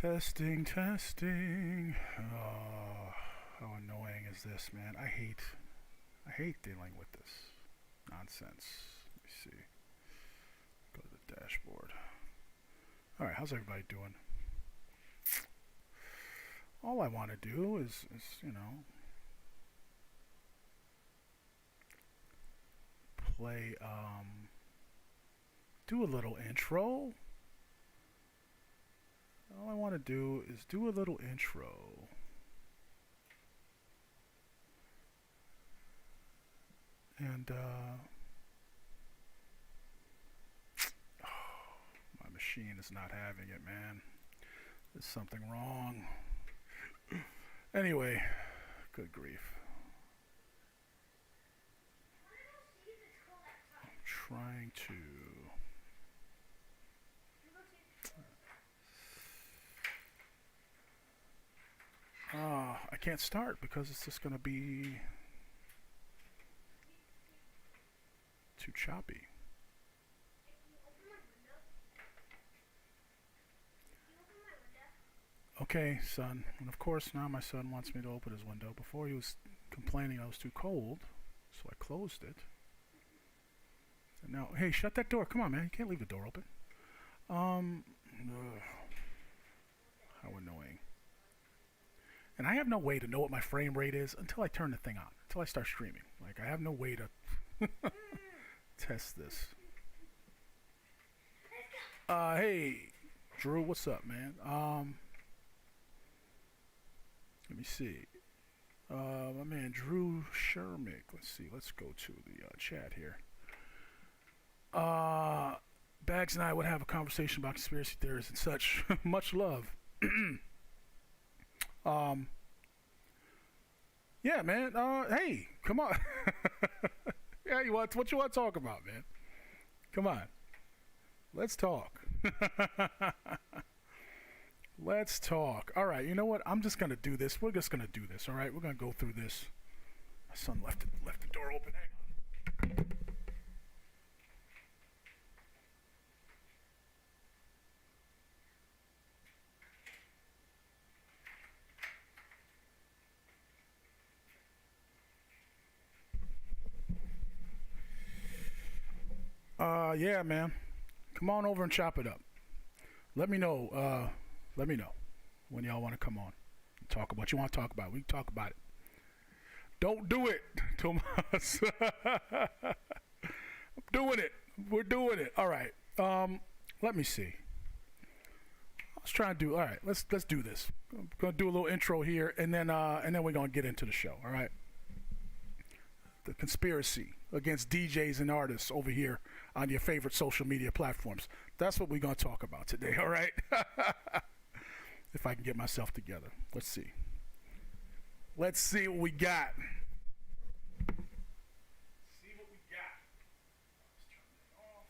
Testing, testing. Oh, how annoying is this, man? I hate dealing with this nonsense. Let me see. Go to the dashboard. All right, how's everybody doing? All I want to do is play, do a little intro. All I want to do is do a little intro. And, my machine is not having it, man. There's something wrong. Anyway, good grief. I'm trying to... I can't start because it's just going to be too choppy. Okay, son. And of course now my son wants me to open his window. Before he was complaining I was too cold, so I closed it. And now, hey, shut that door. Come on, man. You can't leave the door open. How annoying. And I have no way to know what my frame rate is until I turn the thing on, until I start streaming. Like, I have no way to test this. Hey, Drew, what's up, man? Let me see. My man, Drew Shermick. Let's see. Let's go to the chat here. Bags and I would have a conversation about conspiracy theories and such. Much love. Yeah, man. Hey, come on. Yeah, what you want to talk about, man? Come on. Let's talk. Let's talk. All right, you know what? I'm just gonna do this. We're just gonna do this. All right, we're gonna go through this. My son left the door open. Hang on. Yeah, man. Come on over and chop it up. Let me know. Let me know when y'all want to come on. Talk about what you want to talk about. We can talk about it. Don't do it, Tomas. I'm doing it. We're doing it. All right. Let me see. I was trying to do. All right. Let's do this. I'm gonna do a little intro here, and then we're gonna get into the show. All right. The conspiracy against DJs and artists over here on your favorite social media platforms. That's what we're going to talk about today, all right? If I can get myself together. Let's see. Let's see what we got. See what we got. Let's turn that off.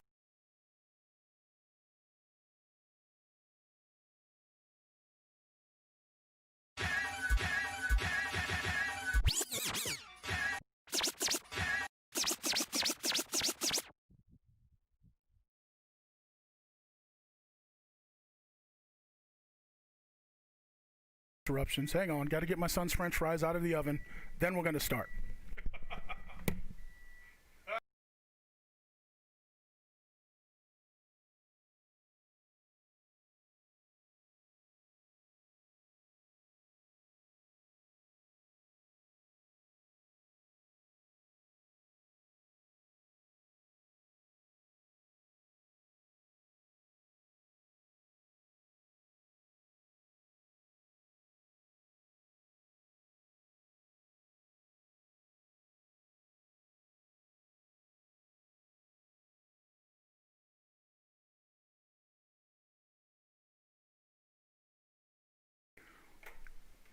Interruptions. Hang on. Got to get my son's French fries out of the oven. Then we're going to start.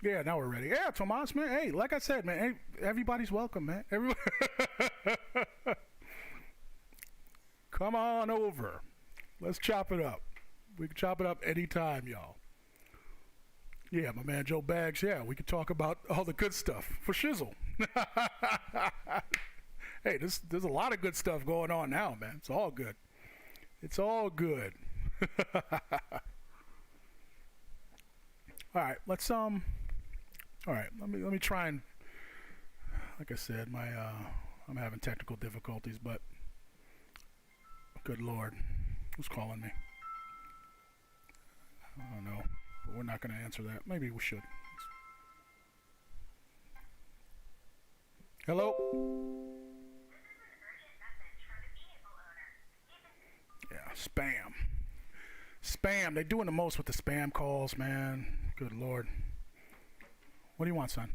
Yeah, now we're ready. Yeah, Tomas, man. Hey, like I said, man, hey, everybody's welcome, man. Everyone, come on over. Let's chop it up. We can chop it up anytime, y'all. Yeah, my man Joe Bags. Yeah, we can talk about all the good stuff for shizzle. Hey, there's a lot of good stuff going on now, man. It's all good. It's all good. All right, let's all right, let me try and, like I said, my I'm having technical difficulties, but good Lord, who's calling me? I don't know, but we're not going to answer that. Maybe we should. Hello? Yeah, spam. Spam. They're doing the most with the spam calls, man. Good Lord. What do you want, son?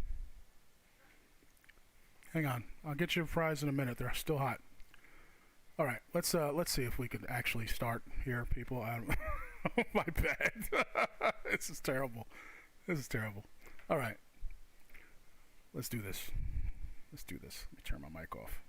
Hang on. I'll get your fries in a minute. They're still hot. All right. Let's see if we can actually start here, people. Oh, my bad. This is terrible. This is terrible. All right. Let's do this. Let's do this. Let me turn my mic off.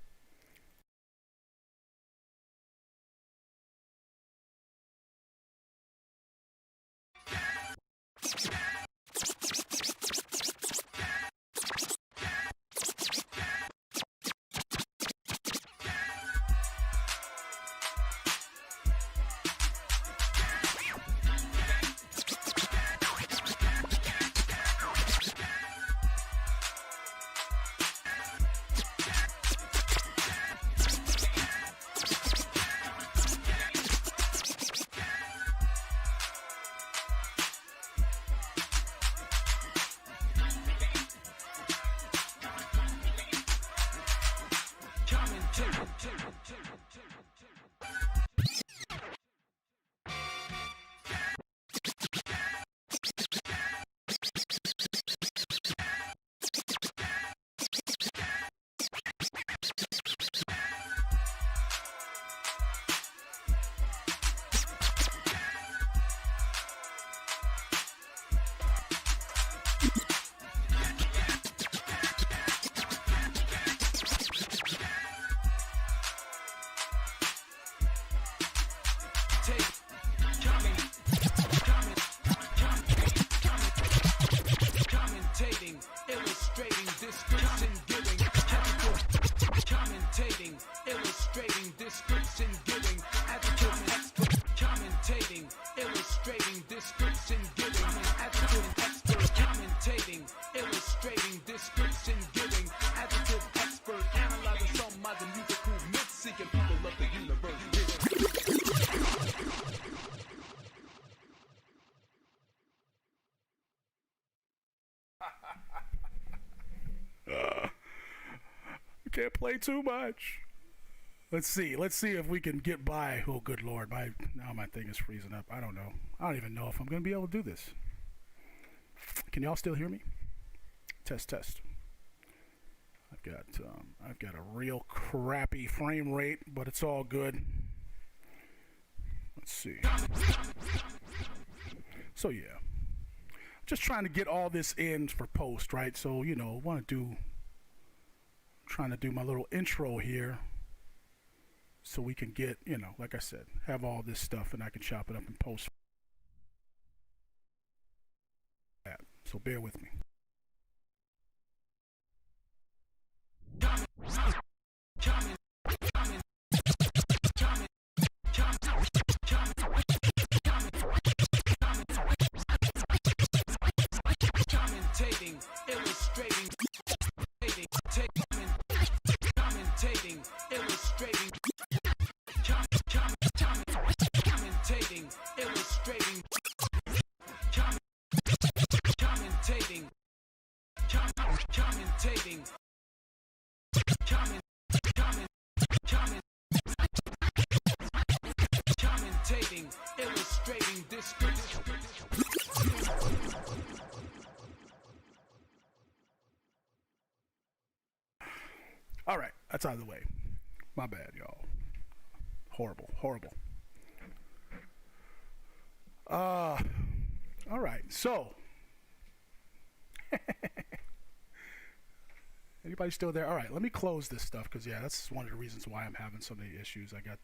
Can't play too much. Let's see if we can get by. Oh, good Lord. Now my thing is freezing up. I don't know. I don't even know if I'm going to be able to do this. Can y'all still hear me? Test. I've got a real crappy frame rate, but it's all good. Let's see. So yeah. Just trying to get all this in for post, right? So, trying to do my little intro here so we can get, like I said, have all this stuff and I can chop it up and post that. So bear with me. All right, that's out of the way. My bad, y'all. Horrible. All right, so anybody still there? All right, let me close this stuff because that's one of the reasons why I'm having so many issues. I got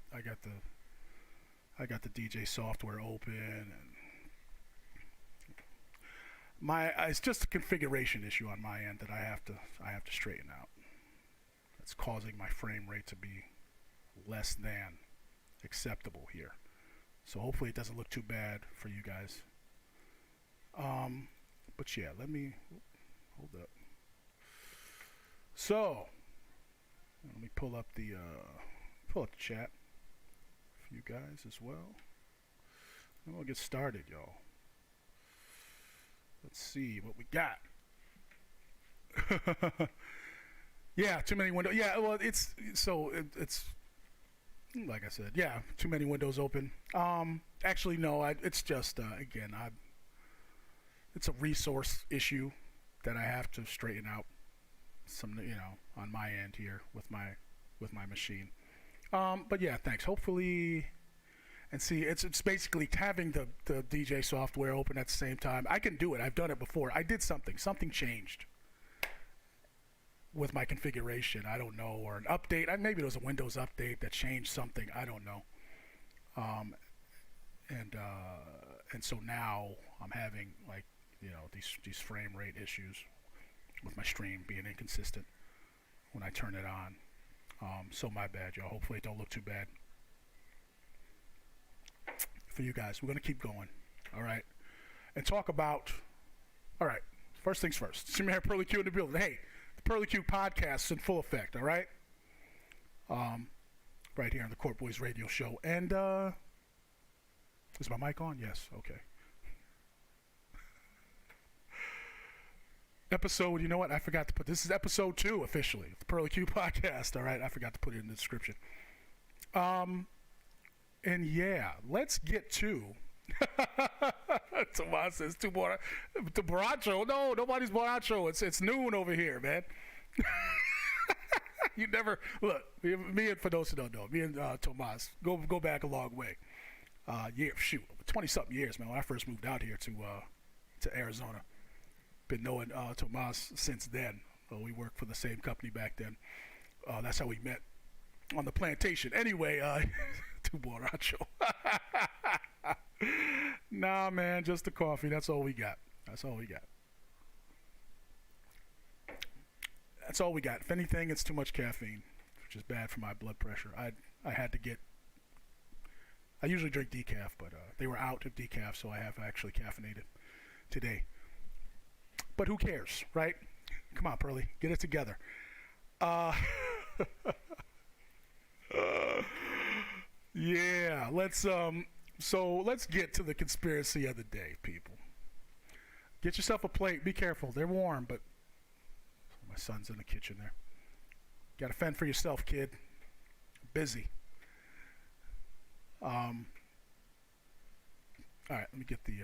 the DJ software open and it's just a configuration issue on my end that I have to straighten out. It's causing my frame rate to be less than acceptable here. So hopefully it doesn't look too bad for you guys. But yeah, let me hold up. So let me pull up the chat for you guys as well. And we'll get started, y'all. Let's see what we got. Yeah, too many windows. Yeah, well, it's like I said. Yeah, too many windows open. Actually, no. It's just again, it's a resource issue that I have to straighten out. Some, on my end here with my machine. But yeah, thanks. Hopefully, and see, it's basically having the DJ software open at the same time. I can do it. I've done it before. I did something. Something changed with my configuration. I don't know, or an update. Maybe it was a Windows update that changed something. I don't know. And so now I'm having these frame rate issues with my stream being inconsistent when I turn it on. So my bad, y'all. Hopefully it don't look too bad for you guys. We're going to keep going. All right. And talk about, all right, first things first. See me here, Pearly Q in the building. Hey, the Pearly Q podcast is in full effect, all right? Right here on the Court Boys radio show. And, is my mic on? Yes. Okay. Episode, you know what? I forgot to put, this is episode 2 officially of the Pearly Q podcast. All right. I forgot to put it in the description. And yeah, let's get to Tomas says to Borracho. No, nobody's Borracho. It's noon over here, man. You never look. Me and for those who don't know, me and Tomas go back a long way. 20-something years, man. When I first moved out here to Arizona, been knowing Tomas since then. We worked for the same company back then. That's how we met on the plantation. Anyway, to Borracho. Nah, man, just the coffee. That's all we got. That's all we got. That's all we got. If anything, it's too much caffeine, which is bad for my blood pressure. I had to get. I usually drink decaf, but they were out of decaf, so I have actually caffeinated today. But who cares, right? Come on, Pearly, get it together. Yeah, let's get to the conspiracy of the day, people. Get yourself a plate. Be careful. They're warm, but my son's in the kitchen there. Got to fend for yourself, kid. Busy. All right, let me get the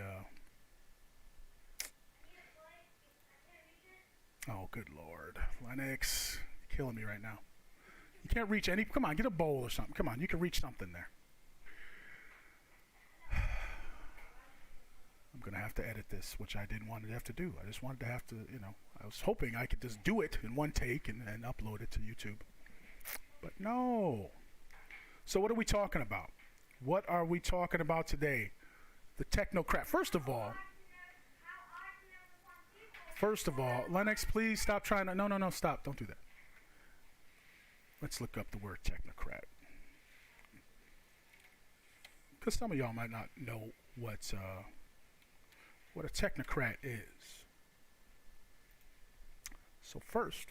oh, good Lord. Lennox, you're killing me right now. You can't reach any. Come on, get a bowl or something. Come on, you can reach something there. I'm going to have to edit this, which I didn't want to have to do. I just wanted to have to, I was hoping I could just do it in one take and upload it to YouTube. But no. So what are we talking about? What are we talking about today? The Technocrat. First of all, Lennox, please stop trying to. No, stop. Don't do that. Let's look up the word Technocrat. Because some of y'all might not know what a Technocrat is. So first,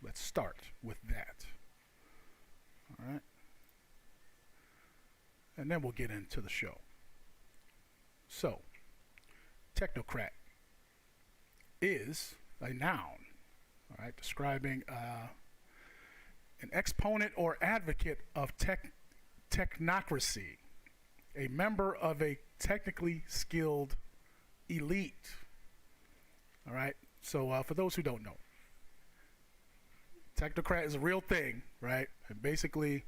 let's start with that. All right? And then we'll get into the show. So, Technocrat is a noun, all right, describing an exponent or advocate of technocracy, a member of a technically skilled elite. All right, so for those who don't know, Technocrat is a real thing, right? And basically,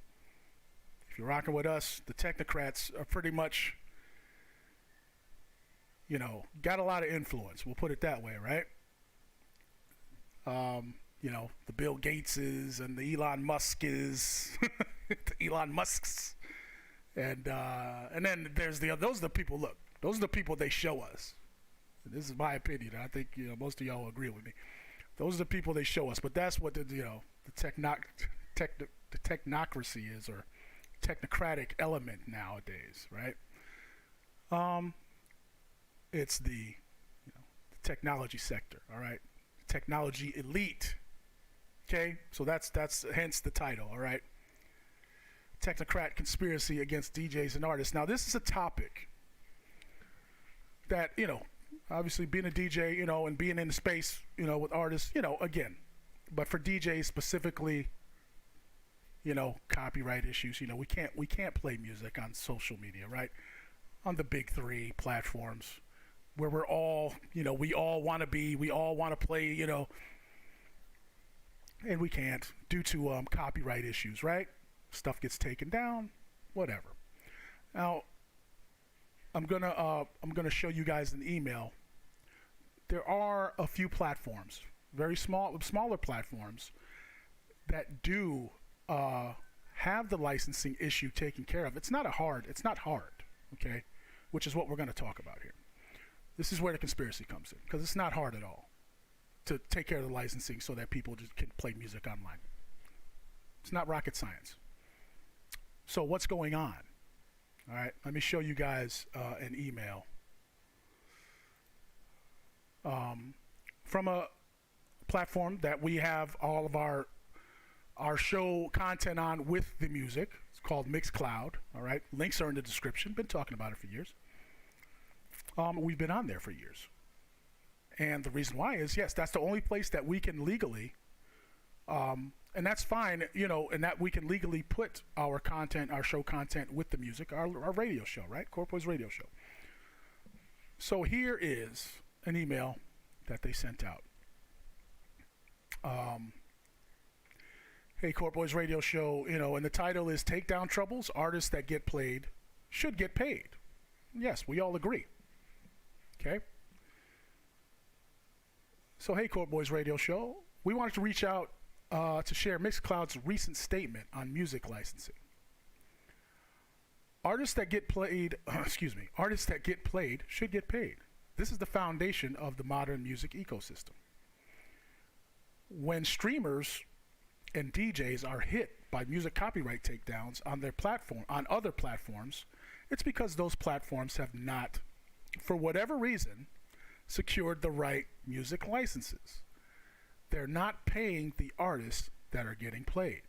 if you're rocking with us, the Technocrats are pretty much, got a lot of influence. We'll put it that way, right? The Bill Gateses and the Elon Muskes, the Elon Musks, and then there's those are the people. Look, those are the people they show us. This is my opinion. I think most of y'all agree with me. Those are the people they show us. But that's what the technocracy is, or technocratic element nowadays, right? It's the technology sector. All right, technology elite. Okay, so that's hence the title. All right, Technocrat conspiracy against DJs and artists. Now this is a topic that, obviously being a DJ, and being in the space, with artists, again, but for DJs specifically, copyright issues. We can't play music on social media, right? On the big three platforms where we're all, we all want to play, and we can't due to copyright issues, right? Stuff gets taken down, whatever. Now, I'm gonna show you guys an email. There are a few platforms, smaller platforms, that do have the licensing issue taken care of. It's not hard, okay? Which is what we're gonna talk about here. This is where the conspiracy comes in, because it's not hard at all to take care of the licensing so that people just can play music online. It's not rocket science. So what's going on? All right, let me show you guys an email from a platform that we have all of our show content on with the music. It's called Mixcloud. All right, links are in the description. Been talking about it for years. We've been on there for years, and the reason why is, yes, that's the only place that we can legally, and that's fine, and that we can legally put our content, our show content with the music, our radio show, right? Court Boys Radio Show. So here is an email that they sent out. Hey, Court Boys Radio Show, and the title is Takedown Troubles, Artists That Get Played Should Get Paid. Yes, we all agree. Okay? So, hey, Court Boys Radio Show, we wanted to reach out to share Mixcloud's recent statement on music licensing. Artists that get played, artists that get played should get paid. This is the foundation of the modern music ecosystem. When streamers and DJs are hit by music copyright takedowns on their platform, on other platforms, it's because those platforms have not, for whatever reason, secured the right music licenses. They're not paying the artists that are getting played.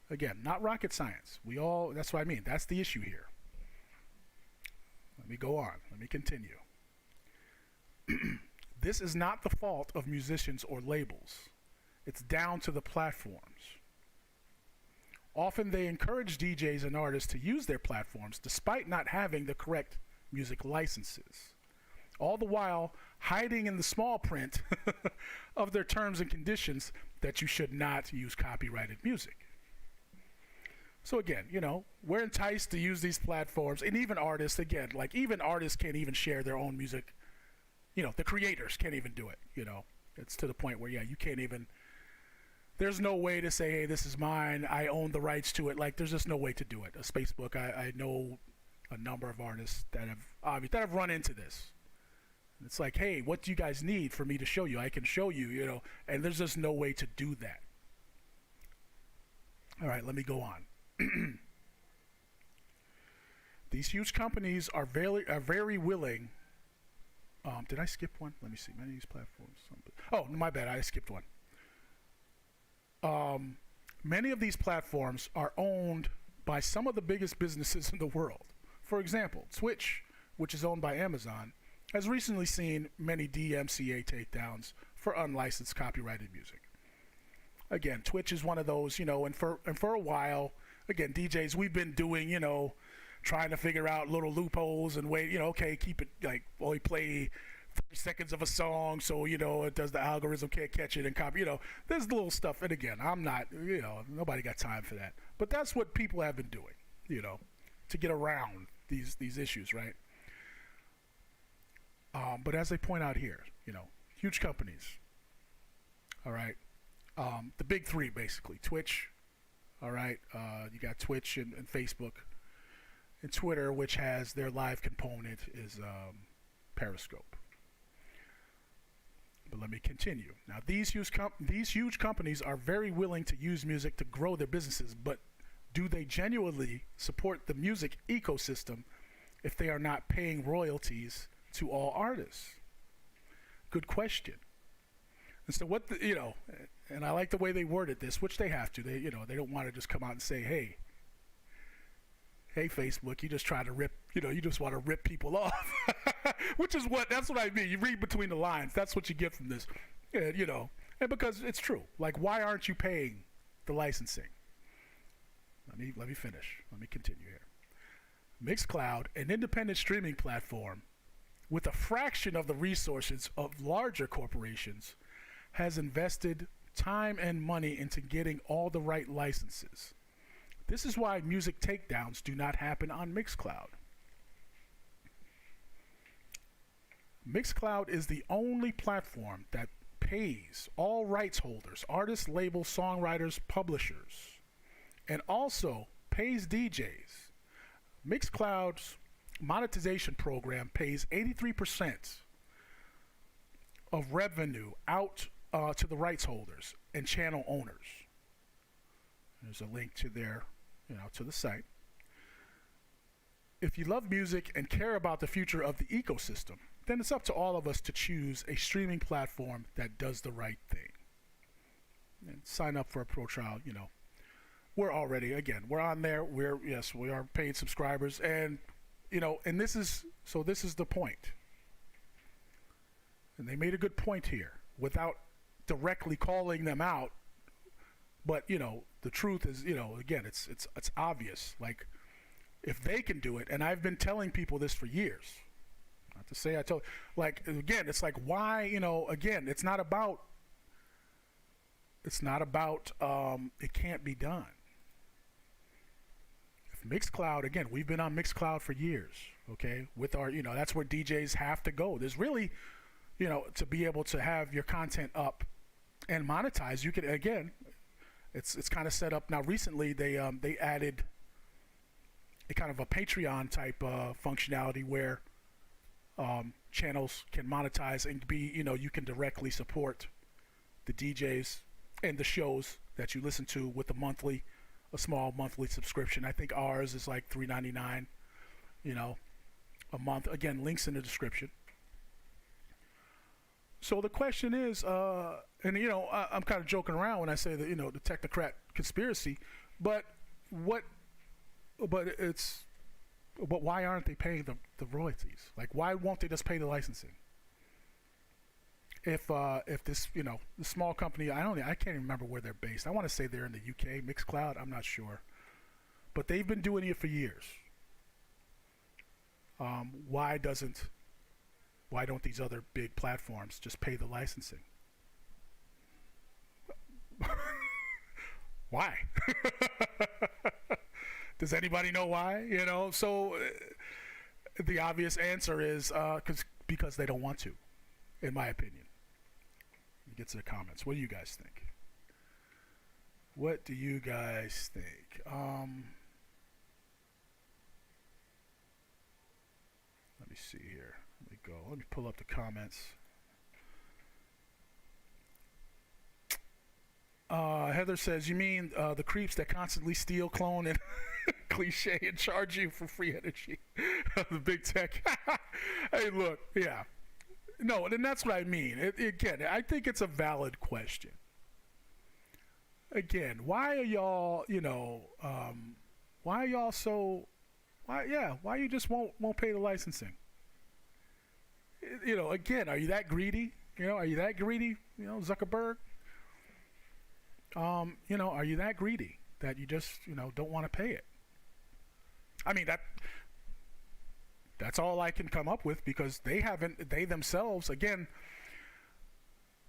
Again, not rocket science. That's what I mean. That's the issue here. Let me go on. Let me continue. This is not the fault of musicians or labels. It's down to the platforms. Often they encourage DJs and artists to use their platforms despite not having the correct music licenses, all the while hiding in the small print of their terms and conditions that you should not use copyrighted music. So again, we're enticed to use these platforms, and even artists, again, like even artists can't even share their own music. The creators can't even do it. It's to the point where, you can't even, there's no way to say, hey, this is mine, I own the rights to it. Like, there's just no way to do it. A Spacebook, I know a number of artists that have run into this. It's like, hey, what do you guys need for me to show you? I can show you, and there's just no way to do that. All right, let me go on. These huge companies are very willing. Did I skip one? Let me see. Many of these platforms. Oh, my bad. I skipped one. Many of these platforms are owned by some of the biggest businesses in the world. For example, Twitch, which is owned by Amazon, has recently seen many DMCA takedowns for unlicensed copyrighted music. Again, Twitch is one of those, and for a while, again, DJs, we've been doing, trying to figure out little loopholes and wait, okay, keep it like only play 30 seconds of a song so, it does, the algorithm can't catch it and copy, there's little stuff. And again, I'm not, nobody got time for that. But that's what people have been doing, to get around these issues, right? But as they point out here, huge companies, all right, the big three basically, Twitch, all right, you got Twitch and Facebook, and Twitter, which has their live component, is Periscope. But let me continue. Now, these huge companies are very willing to use music to grow their businesses, but do they genuinely support the music ecosystem if they are not paying royalties to all artists? good question. And so what the, and I like the way they worded this, which they have to. They don't want to just come out and say, hey Facebook, you just try to rip, you just want to rip people off, that's what I mean. You read between the lines. That's what you get from this, and because it's true. Like, why aren't you paying the licensing? Let me finish. Let me continue here. Mixcloud, an independent streaming platform with a fraction of the resources of larger corporations, has invested time and money into getting all the right licenses. This is why music takedowns do not happen on Mixcloud. Mixcloud is the only platform that pays all rights holders, artists, labels, songwriters, publishers, and also pays DJs. Mixcloud's monetization program pays 83% of revenue out to the rights holders and channel owners. There's a link to their, to the site. If you love music and care about the future of the ecosystem, then it's up to all of us to choose a streaming platform that does the right thing. And sign up for a pro trial, We're on there. We are paid subscribers, and and this is the point. And they made a good point here without directly calling them out. But the truth is, again, it's obvious. Like, if they can do it, and I've been telling people this for years. Not to say it's like, why, again, it's not about it can't be done. If Mixcloud, again, we've been on Mixcloud for years, okay? With our, that's where DJs have to go. There's really, to be able to have your content up and monetize, you can, again, it's kind of set up now. Recently they added a kind of a Patreon type functionality where channels can monetize and be, you can directly support the DJs and the shows that you listen to with a small monthly subscription. I think ours is like $3.99, a month. Again, links in the description. So the question is, and I'm kind of joking around when I say that, the Technocrat conspiracy, but why aren't they paying the royalties? Like, why won't they just pay the licensing? If this, the small company, I can't even remember where they're based. I want to say they're in the UK, Mixcloud, I'm not sure. But they've been doing it for years. Why don't these other big platforms just pay the licensing? Why? Does anybody know why? So the obvious answer is because they don't want to, in my opinion. Get to the comments. What do you guys think? What do you guys think? Let me see here. Let me pull up the comments. Heather says, you mean the creeps that constantly steal, clone, and cliche and charge you for free energy? The big tech. Hey, look, yeah. No, and that's what I mean. Again, I think it's a valid question. Again, why are y'all, why you just won't pay the licensing? Again, are you that greedy? Are you that greedy? Zuckerberg? Are you that greedy that you just, don't want to pay it? I mean, that's all I can come up with, because they themselves, again,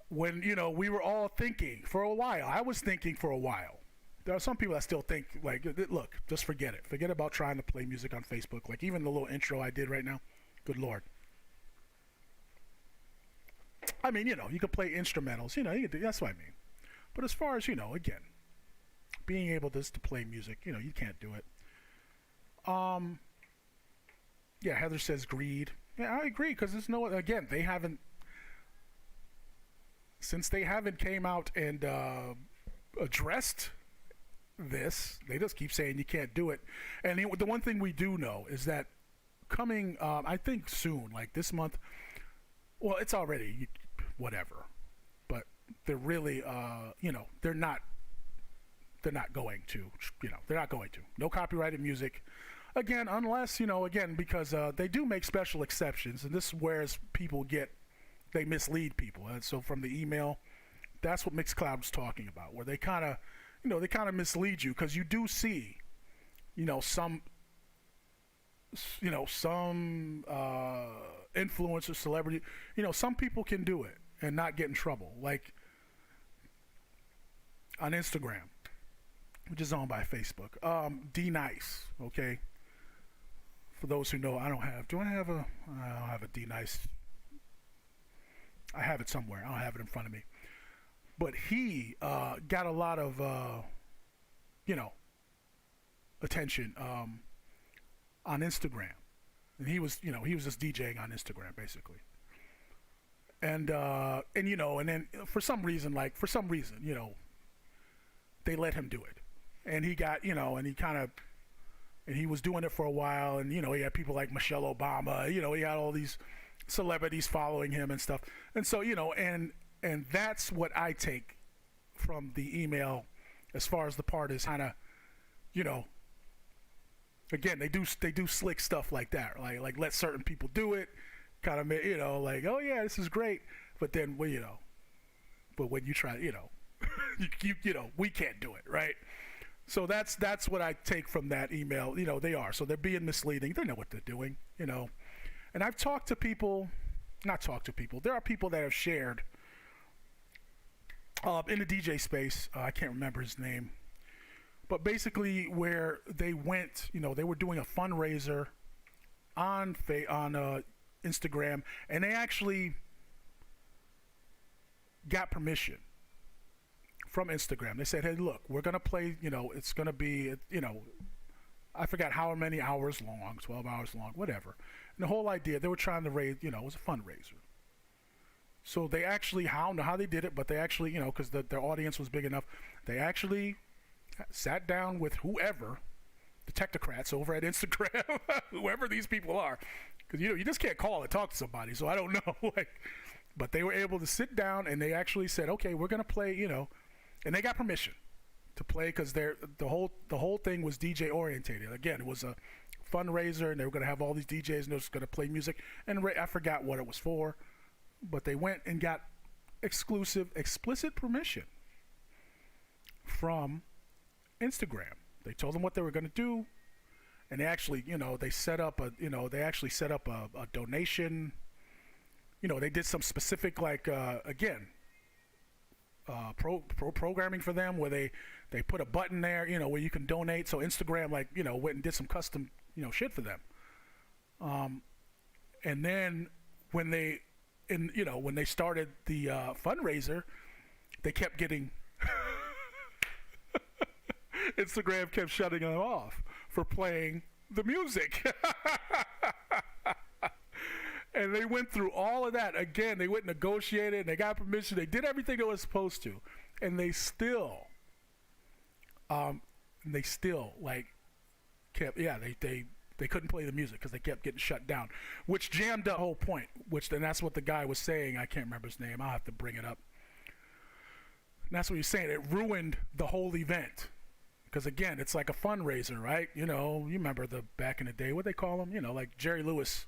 when, we were all thinking for a while, I was thinking for a while. There are some people that still think, like, look, just forget it. Forget about trying to play music on Facebook. Like, even the little intro I did right now, good Lord. I mean, you can play instrumentals, that's what I mean. But as far as, again, being able to play music, you can't do it. Yeah, Heather says greed. Yeah, I agree, because there's again, since they haven't came out and addressed this, they just keep saying you can't do it. And the one thing we do know is that coming, I think soon, like this month, well, it's already, whatever. But they're really, they're not going to, they're not going to. No copyrighted music. Again, unless, because they do make special exceptions, and this is where people they mislead people. And so from the email, that's what Mixcloud was talking about, where they kind of mislead you, because you do see, some influencer, celebrity, some people can do it and not get in trouble, like on Instagram, which is owned by Facebook. D Nice, okay. For those who know, I don't have a D Nice. I have it somewhere. I don't have it in front of me. But he got a lot of, attention on Instagram, and he was just DJing on Instagram basically. And then for some reason, they let him do it, and he got, and he was doing it for a while, and he had people like Michelle Obama, he had all these celebrities following him and stuff, and so and that's what I take from the email, as far as the part is kind of, again, they do slick stuff like that, like let certain people do it, kind of, like, oh yeah, this is great, but then but when you try, we can't do it, right? So that's what I take from that email. They're being misleading. They know what they're doing, And I've talked to people, there are people that have shared in the DJ space. I can't remember his name, but basically where they went, they were doing a fundraiser on Instagram, and they actually got permission from Instagram. They said, hey, look, we're going to play, it's going to be, I forgot how many hours long, 12 hours long, whatever. And the whole idea, they were trying to raise, it was a fundraiser. So they actually, I don't know how they did it, but they actually, because their audience was big enough, they actually sat down with whoever, the technocrats over at Instagram, whoever these people are. Because, you just can't call and talk to somebody, so I don't know. But they were able to sit down, and they actually said, okay, we're going to play, and they got permission to play, because the whole thing was DJ orientated. Again, it was a fundraiser, and they were going to have all these DJs, and they were just going to play music. And I forgot what it was for, but they went and got explicit permission from Instagram. They told them what they were going to do, and they actually, they set up a donation. They did some specific, programming for them, where they put a button there, where you can donate. So Instagram, went and did some custom, shit for them. And then when they started the fundraiser, they kept getting Instagram kept shutting them off for playing the music. And they went through all of that. Again, they went and negotiated, and they got permission. They did everything they were supposed to. And they still kept, they couldn't play the music because they kept getting shut down, which jammed the whole point, and that's what the guy was saying. I can't remember his name. I'll have to bring it up. And that's what he's saying. It ruined the whole event. Because, again, it's like a fundraiser, right? You remember back in the day, what they call them? Like Jerry Lewis.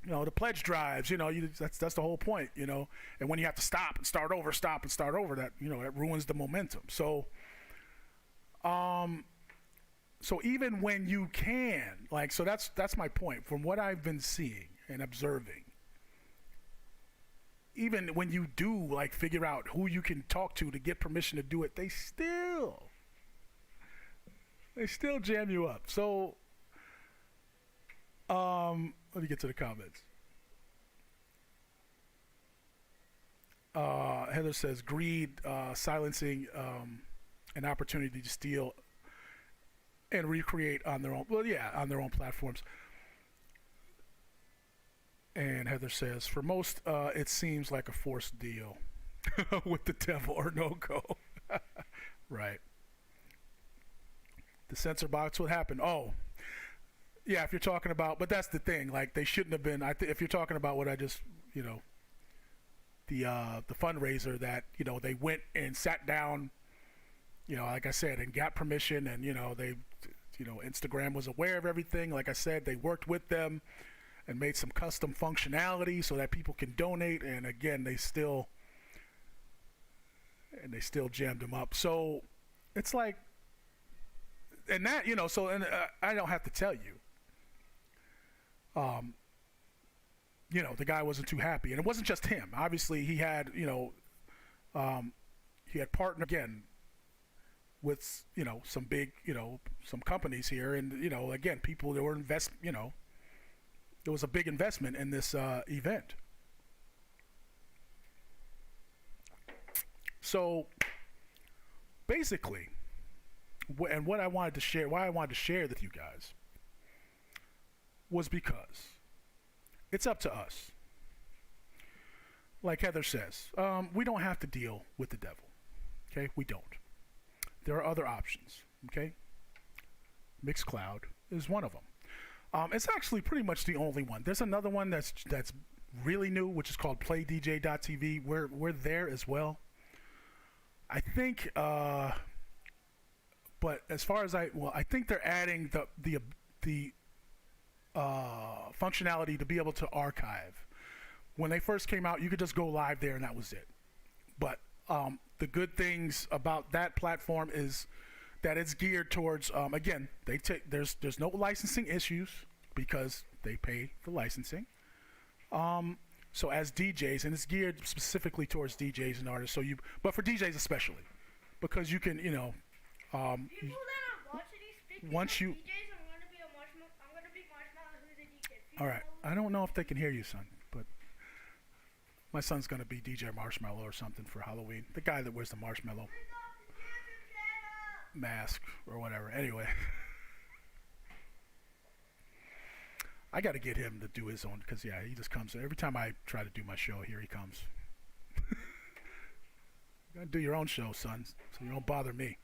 The pledge drives, that's the whole point, and when you have to stop and start over, that, it ruins the momentum. So even when you can, so that's my point. From what I've been seeing and observing, even when you do, figure out who you can talk to get permission to do it, they still jam you up. So, let me get to the comments. Heather says, greed, silencing an opportunity to steal and recreate on their own. Well, yeah, on their own platforms. And Heather says, for most, it seems like a forced deal with the devil or no go. Right. The censor box, what happened? Oh, yeah, if you're talking about, but that's the thing, they shouldn't have been, if you're talking about what I just, the fundraiser that they went and sat down, like I said, and got permission, and they, Instagram was aware of everything. Like I said, they worked with them and made some custom functionality so that people can donate. And again, they still jammed them up. So it's like, and that, I don't have to tell you, the guy wasn't too happy, and it wasn't just him. Obviously, he had, he had partnered again with, some big, some companies here, and again, people that were there was a big investment in this event. So basically, and what I wanted to share, why I wanted to share with you guys, was because it's up to us. Like Heather says, we don't have to deal with the devil. Okay, we don't. There are other options. Okay, Mixcloud is one of them. It's actually pretty much the only one. There's another one that's really new, which is called PlayDJ.tv. We're there as well. I think, but as far as I think they're adding the functionality to be able to archive. When they first came out, you could just go live there and that was it. But the good things about that platform is that it's geared towards, again, there's no licensing issues because they pay the licensing. So as DJs, and it's geared specifically towards DJs and artists. But for DJs especially, because you can, People that are watching these once you. DJs, I'm gonna be Marshmallow, who's a DJ. All right, I don't know if they can hear you, son, but my son's gonna be DJ Marshmallow or something for Halloween. The guy that wears the marshmallow mask or whatever. Anyway. I got to get him to do his own because, yeah, he just comes. Every time I try to do my show, here he comes. You got to do your own show, son, so you don't bother me.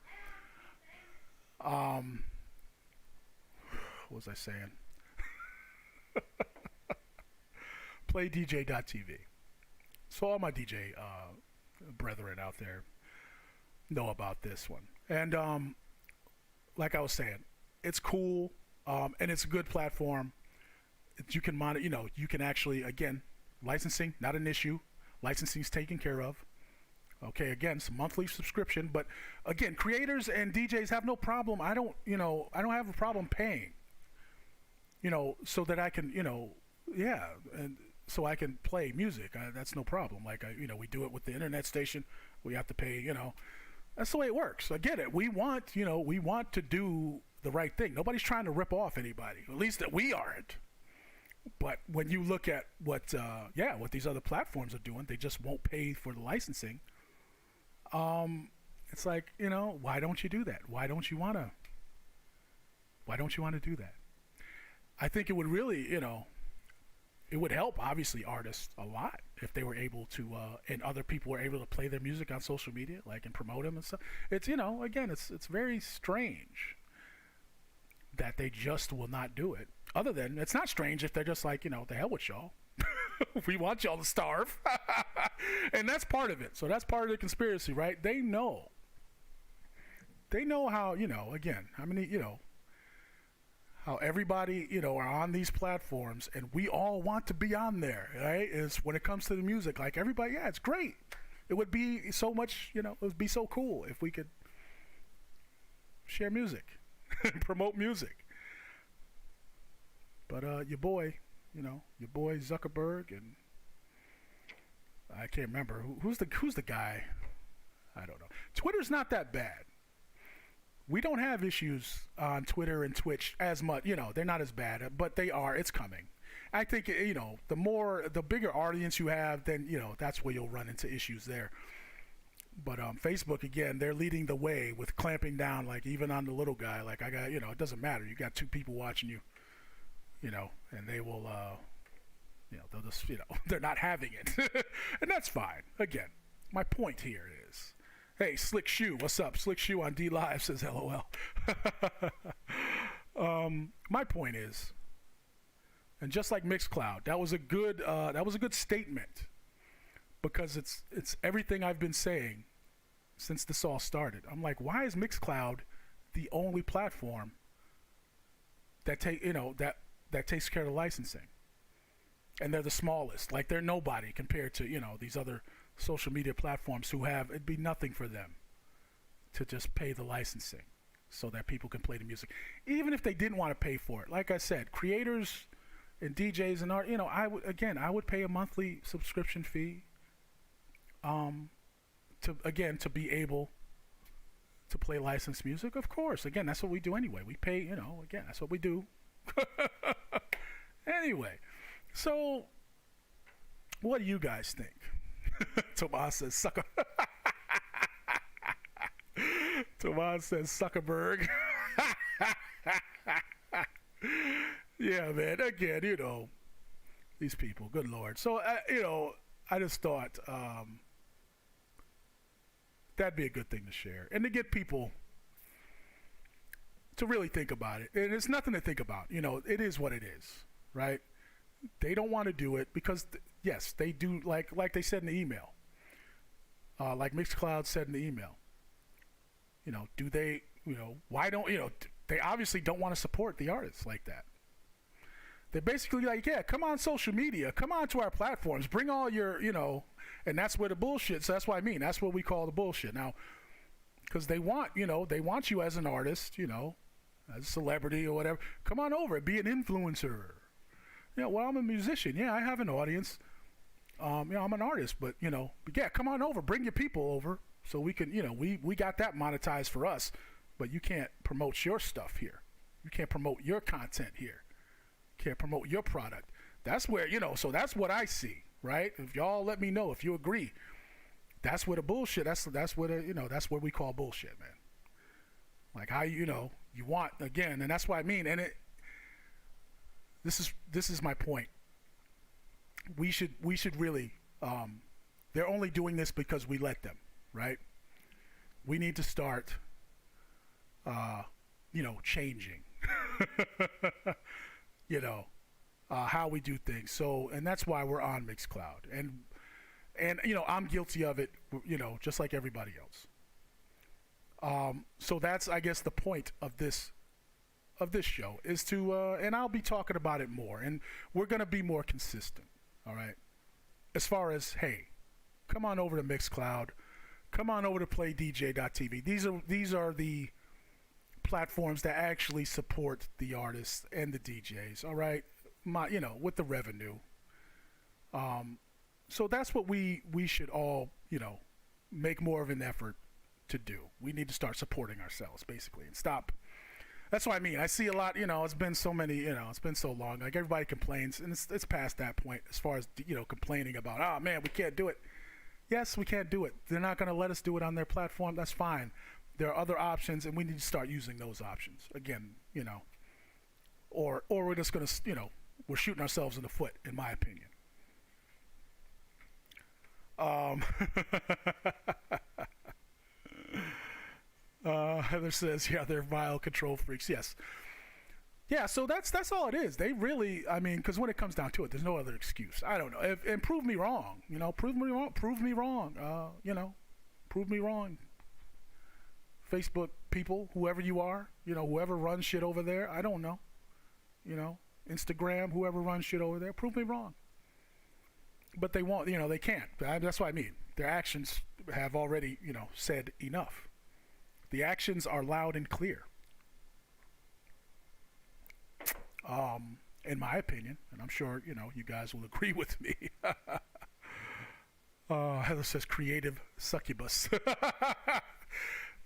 What was I saying? PlayDJ.tv. So all my DJ brethren out there know about this one. And like I was saying, it's cool, and it's a good platform. You can monitor, you can actually, again, licensing, not an issue. Licensing is taken care of. Okay, again, it's a monthly subscription, but again, creators and DJs have no problem. I don't have a problem paying, so that I can, and so I can play music. That's no problem. Like, we do it with the internet station. We have to pay, that's the way it works. I get it. We want to do the right thing. Nobody's trying to rip off anybody. At least that we aren't. But when you look at what these other platforms are doing, they just won't pay for the licensing. It's like, why don't you do that? Why don't you want to do that? I think it would really, it would help, obviously, artists a lot if they were able to, and other people were able to play their music on social media, like, and promote them and stuff. It's, again, it's very strange that they just will not do it. Other than, it's not strange if they're just like, the hell with y'all. We want y'all to starve. And that's part of it. So that's part of the conspiracy, right? They know how, again, how many, how everybody, are on these platforms, and we all want to be on there, right? Is when it comes to the music, like everybody, yeah, it's great. It would be so much, it would be so cool if we could share music and promote music. But your boy Zuckerberg, and I can't remember who's the guy. I don't know. Twitter's not that bad. We don't have issues on Twitter and Twitch as much. They're not as bad, but they are. It's coming. I think the bigger audience you have, then that's where you'll run into issues there. But Facebook, again, they're leading the way with clamping down, like even on the little guy. Like I got, it doesn't matter. You got 2 people watching you. And they will, they'll just, they're not having it. And that's fine. Again, my point here is, hey, Slick Shoe, what's up? Slick Shoe on D Live says LOL. My point is, and just like Mixcloud, that was a good statement. because it's everything I've been saying since this all started. I'm like, why is Mixcloud the only platform that that takes care of the licensing? And they're the smallest. Like, they're nobody compared to, these other social media platforms who it'd be nothing for them to just pay the licensing so that people can play the music. Even if they didn't want to pay for it. Like I said, creators and DJs and art, I would pay a monthly subscription fee to be able to play licensed music. Of course, again, that's what we do anyway. We pay, again, that's what we do. Anyway, so what do you guys think? Tomas says sucker. Tomas says Zuckerberg. Yeah, man. Again, these people. Good Lord. So, I just thought that'd be a good thing to share and to get people to really think about it. And it's nothing to think about. It is what it is, right? They don't want to do it because, yes, they do, like they said in the email. Like Mixcloud said in the email. Do they, why don't, they obviously don't want to support the artists like that. They're basically like, yeah, come on social media, come on to our platforms, bring all your, and that's where the bullshit, so that's what I mean, that's what we call the bullshit. Now, because they want you as an artist, as a celebrity or whatever, come on over, be an influencer. Well, I'm a musician, yeah, I have an audience, I'm an artist, but, yeah, come on over, bring your people over, so we can, we got that monetized for us, but you can't promote your stuff here. You can't promote your content here. Can't promote your product. That's where, so that's what I see, right? If y'all let me know if you agree. That's where the bullshit, that's where that's what we call bullshit, man. Like how you want, again, and that's what I mean, and this is my point. We should really they're only doing this because we let them, right? We need to start changing. How we do things. So, and that's why we're on Mixcloud. And I'm guilty of it, just like everybody else. So that's, I guess, the point of this show is to, and I'll be talking about it more, and we're going to be more consistent. All right. As far as, hey, come on over to Mixcloud, come on over to playdj.tv. These are the platforms that actually support the artists and the DJs, all right, with the revenue. So that's what we should all, make more of an effort to do. We need to start supporting ourselves, basically, and stop. That's what I mean. I see a lot, it's been so many, it's been so long. Like, everybody complains, and it's past that point as far as, complaining about, oh, man, we can't do it. Yes, we can't do it. They're not going to let us do it on their platform. That's fine. There are other options, and we need to start using those options again. Or we're just gonna, we're shooting ourselves in the foot, in my opinion. Heather says, yeah, they're vile control freaks. Yes. Yeah, so that's all it is. They really, because when it comes down to it, there's no other excuse. I don't know. And prove me wrong. Prove me wrong. Prove me wrong. Facebook people, whoever you are, whoever runs shit over there, I don't know. Instagram, whoever runs shit over there, prove me wrong. But they won't, they can't. That's what I mean. Their actions have already, said enough. The actions are loud and clear. In my opinion, and I'm sure, you guys will agree with me. Heather says creative succubus.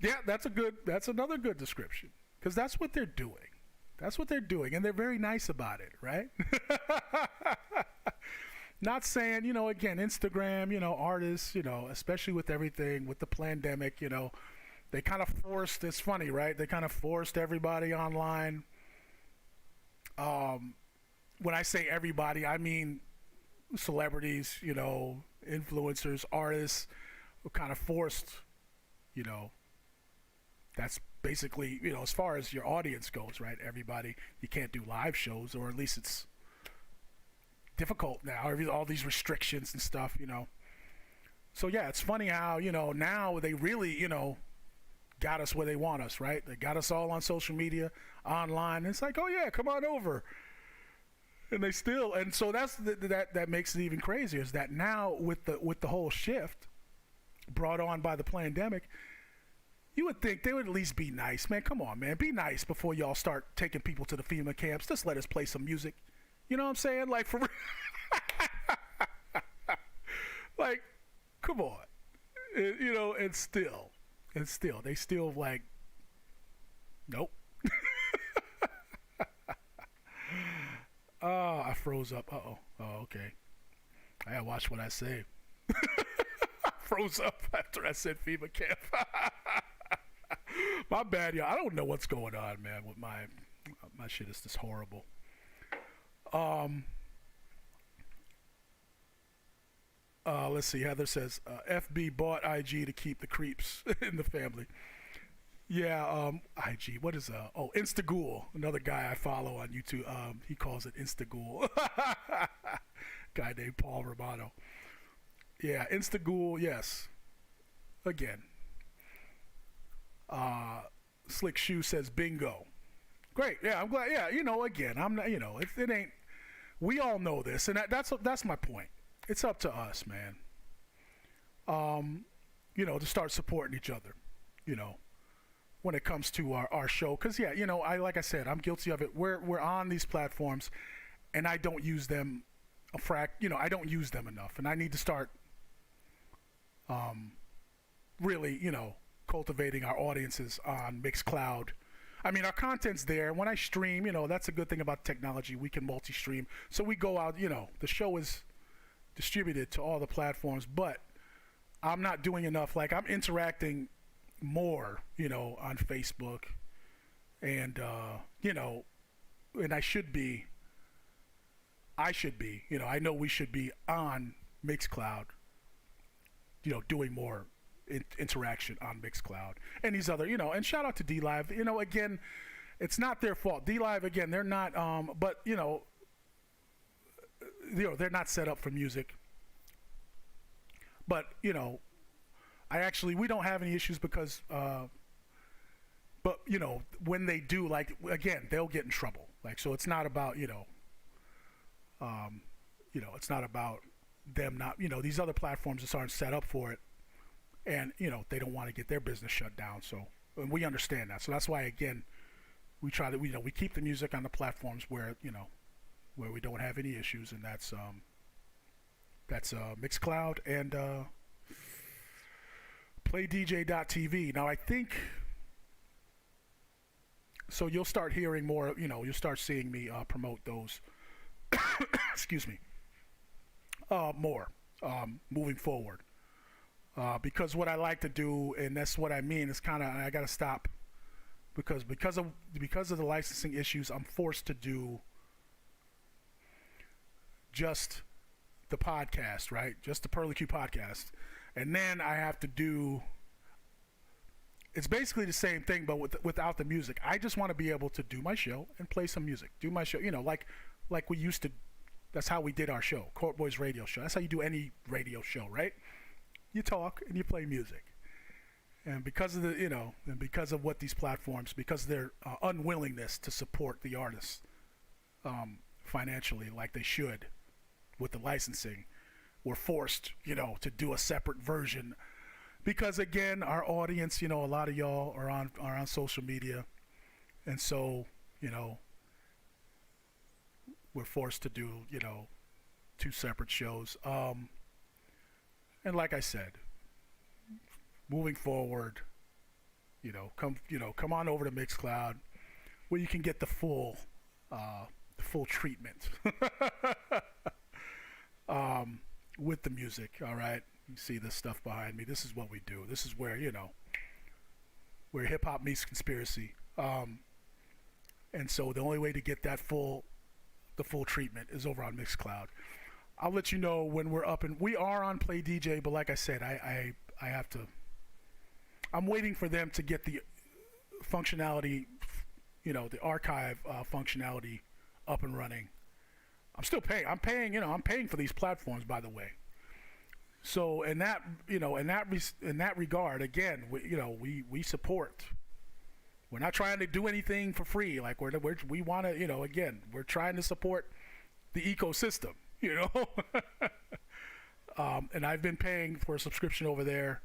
Yeah, that's another good description, because that's what they're doing. That's what they're doing, and they're very nice about it, right? Not saying, again, Instagram, artists, especially with everything, with the pandemic, they kind of forced, it's funny, right? They kind of forced everybody online. When I say everybody, I mean celebrities, influencers, artists, who kind of forced, that's basically, as far as your audience goes, right? Everybody, you can't do live shows, or at least it's difficult now. All these restrictions and stuff, So yeah, it's funny how, now they really, got us where they want us, right? They got us all on social media, online. It's like, oh yeah, come on over. And they still, and so that makes it even crazier, is that now with the whole shift brought on by the pandemic, you would think they would at least be nice. Man, come on, man. Be nice before y'all start taking people to the FEMA camps. Just let us play some music. You know what I'm saying? Like, for real. Like, come on. And still, they still like, nope. Oh, I froze up. Oh, okay. I gotta watch what I say. I froze up after I said FEMA camp. My bad, y'all. I don't know what's going on, man. With my shit is just horrible. Let's see. Heather says FB bought IG to keep the creeps in the family. Yeah, IG. What is Instaghoul? Another guy I follow on YouTube. He calls it Instaghoul. Guy named Paul Romano. Yeah, Instaghoul. Yes. Again. Slick Shoe says bingo. Great. Yeah, I'm glad. Yeah, again, I'm not. It ain't. We all know this, and that's my point. It's up to us, man. To start supporting each other. When it comes to our show, because yeah, like I said, I'm guilty of it. We're on these platforms, and I don't use them I don't use them enough, and I need to start really cultivating our audiences on Mixcloud. I mean, our content's there. When I stream, that's a good thing about technology. We can multi-stream, so we go out. The show is distributed to all the platforms, but I'm not doing enough. Like, I'm interacting more, on Facebook, and and I should be. I know we should be on Mixcloud, doing more interaction on Mixcloud and these other, and shout out to DLive. Again, it's not their fault. DLive, again, they're not, but they're not set up for music. But we don't have any issues because, but when they do, like, again, they'll get in trouble. Like, so it's not about it's not about them not, these other platforms just aren't set up for it, and they don't want to get their business shut down. So, and we understand that. So that's why, again, we try to we keep the music on the platforms where where we don't have any issues, and that's Mixcloud and PlayDJ.tv. Now I think so. You'll start hearing more. You'll start seeing me promote those. Excuse me. More moving forward, because what I like to do, and that's what I mean, is kind of, I got to stop because of the licensing issues. I'm forced to do just the podcast, right? Just the Pearly Q podcast. And then I have to do, it's basically the same thing, but without the music. I just want to be able to do my show and play some music. Do my show, like we used to. That's how we did our show, Court Boys Radio Show. That's how you do any radio show, right? You talk and you play music. And because of and because of what these platforms, because of their unwillingness to support the artists financially like they should with the licensing, we're forced, to do a separate version. Because again, our audience, a lot of y'all are on social media, and so, we're forced to do, two separate shows. And like I said, moving forward, come on over to Mixcloud, where you can get the full treatment with the music. All right, you see this stuff behind me. This is what we do. This is where where hip hop meets conspiracy. And so the only way to get that the full treatment is over on Mixcloud. I'll let you know when we're up, and we are on Play DJ, but like I said, I have to, I'm waiting for them to get the functionality, the archive functionality up and running. I'm still paying. I'm paying for these platforms, by the way. So in that, in that regard, again, we support. We're not trying to do anything for free. Like we want to, again, we're trying to support the ecosystem, and I've been paying for a subscription over there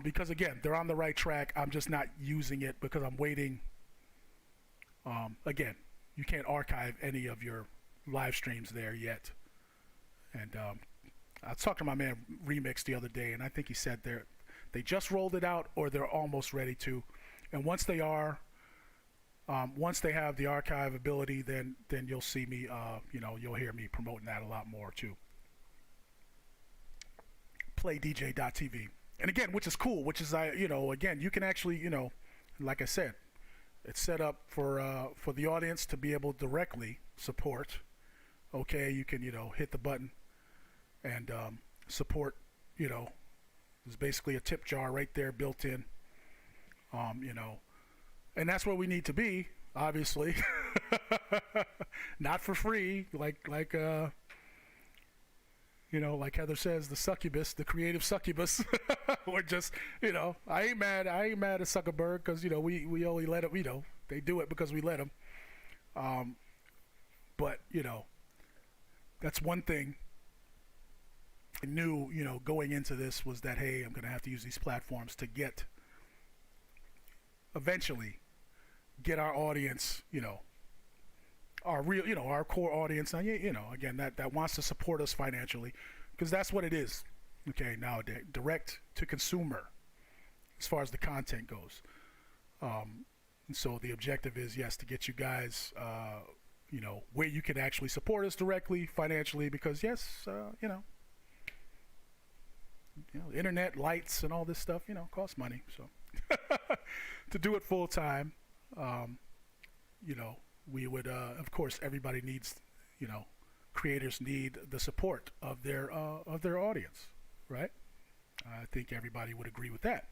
because, again, they're on the right track. I'm just not using it because I'm waiting. Again, you can't archive any of your live streams there yet. And I was talking to my man Remix the other day, and I think he said they just rolled it out or they're almost ready to. And once they are, once they have the archive ability, then you'll see me, you'll hear me promoting that a lot more too. PlayDJ.tv. And again, which is cool, which is, again, you can actually, like I said, it's set up for the audience to be able to directly support. Okay, you can, hit the button and support, there's basically a tip jar right there built in, and that's where we need to be, obviously. Not for free, like Heather says, the succubus, the creative succubus. We're just, I ain't mad at Zuckerberg because, we only let them, they do it because we let them. But, that's one thing I knew, going into this was that, hey, I'm going to have to use these platforms to eventually get our audience, our real, our core audience, again, that wants to support us financially, because that's what it is, okay, nowadays, direct to consumer, as far as the content goes. And so the objective is, yes, to get you guys, where you can actually support us directly financially, because yes, internet, lights, and all this stuff, costs money. So to do it full time, we would, of course, everybody needs, creators need the support of their audience, right? I think everybody would agree with that.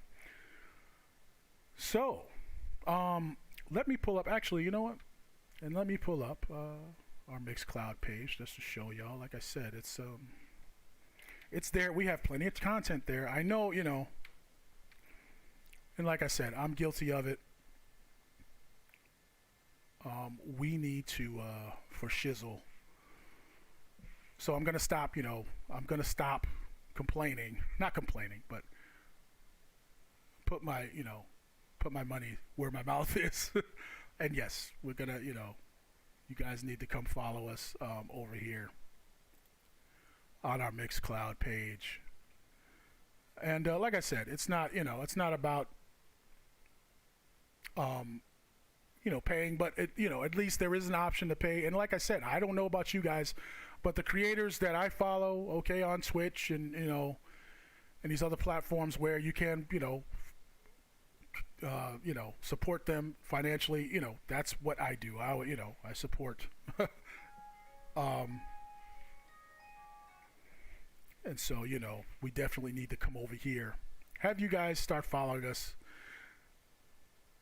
So, let me pull up. Actually, you know what? And let me pull up our Mixcloud page just to show y'all. Like I said, it's there. We have plenty of content there. I know, and like I said, I'm guilty of it. We need to, for shizzle. So I'm gonna stop. I'm gonna stop complaining. Not complaining, but put my money where my mouth is. And yes, we're gonna, you guys need to come follow us over here on our Mixcloud page. And like I said, it's not about paying, but at least there is an option to pay. And like I said, I don't know about you guys, but the creators that I follow, okay, on Twitch and and these other platforms where you can support them financially, that's what I do. I support and so we definitely need to come over here, have you guys start following us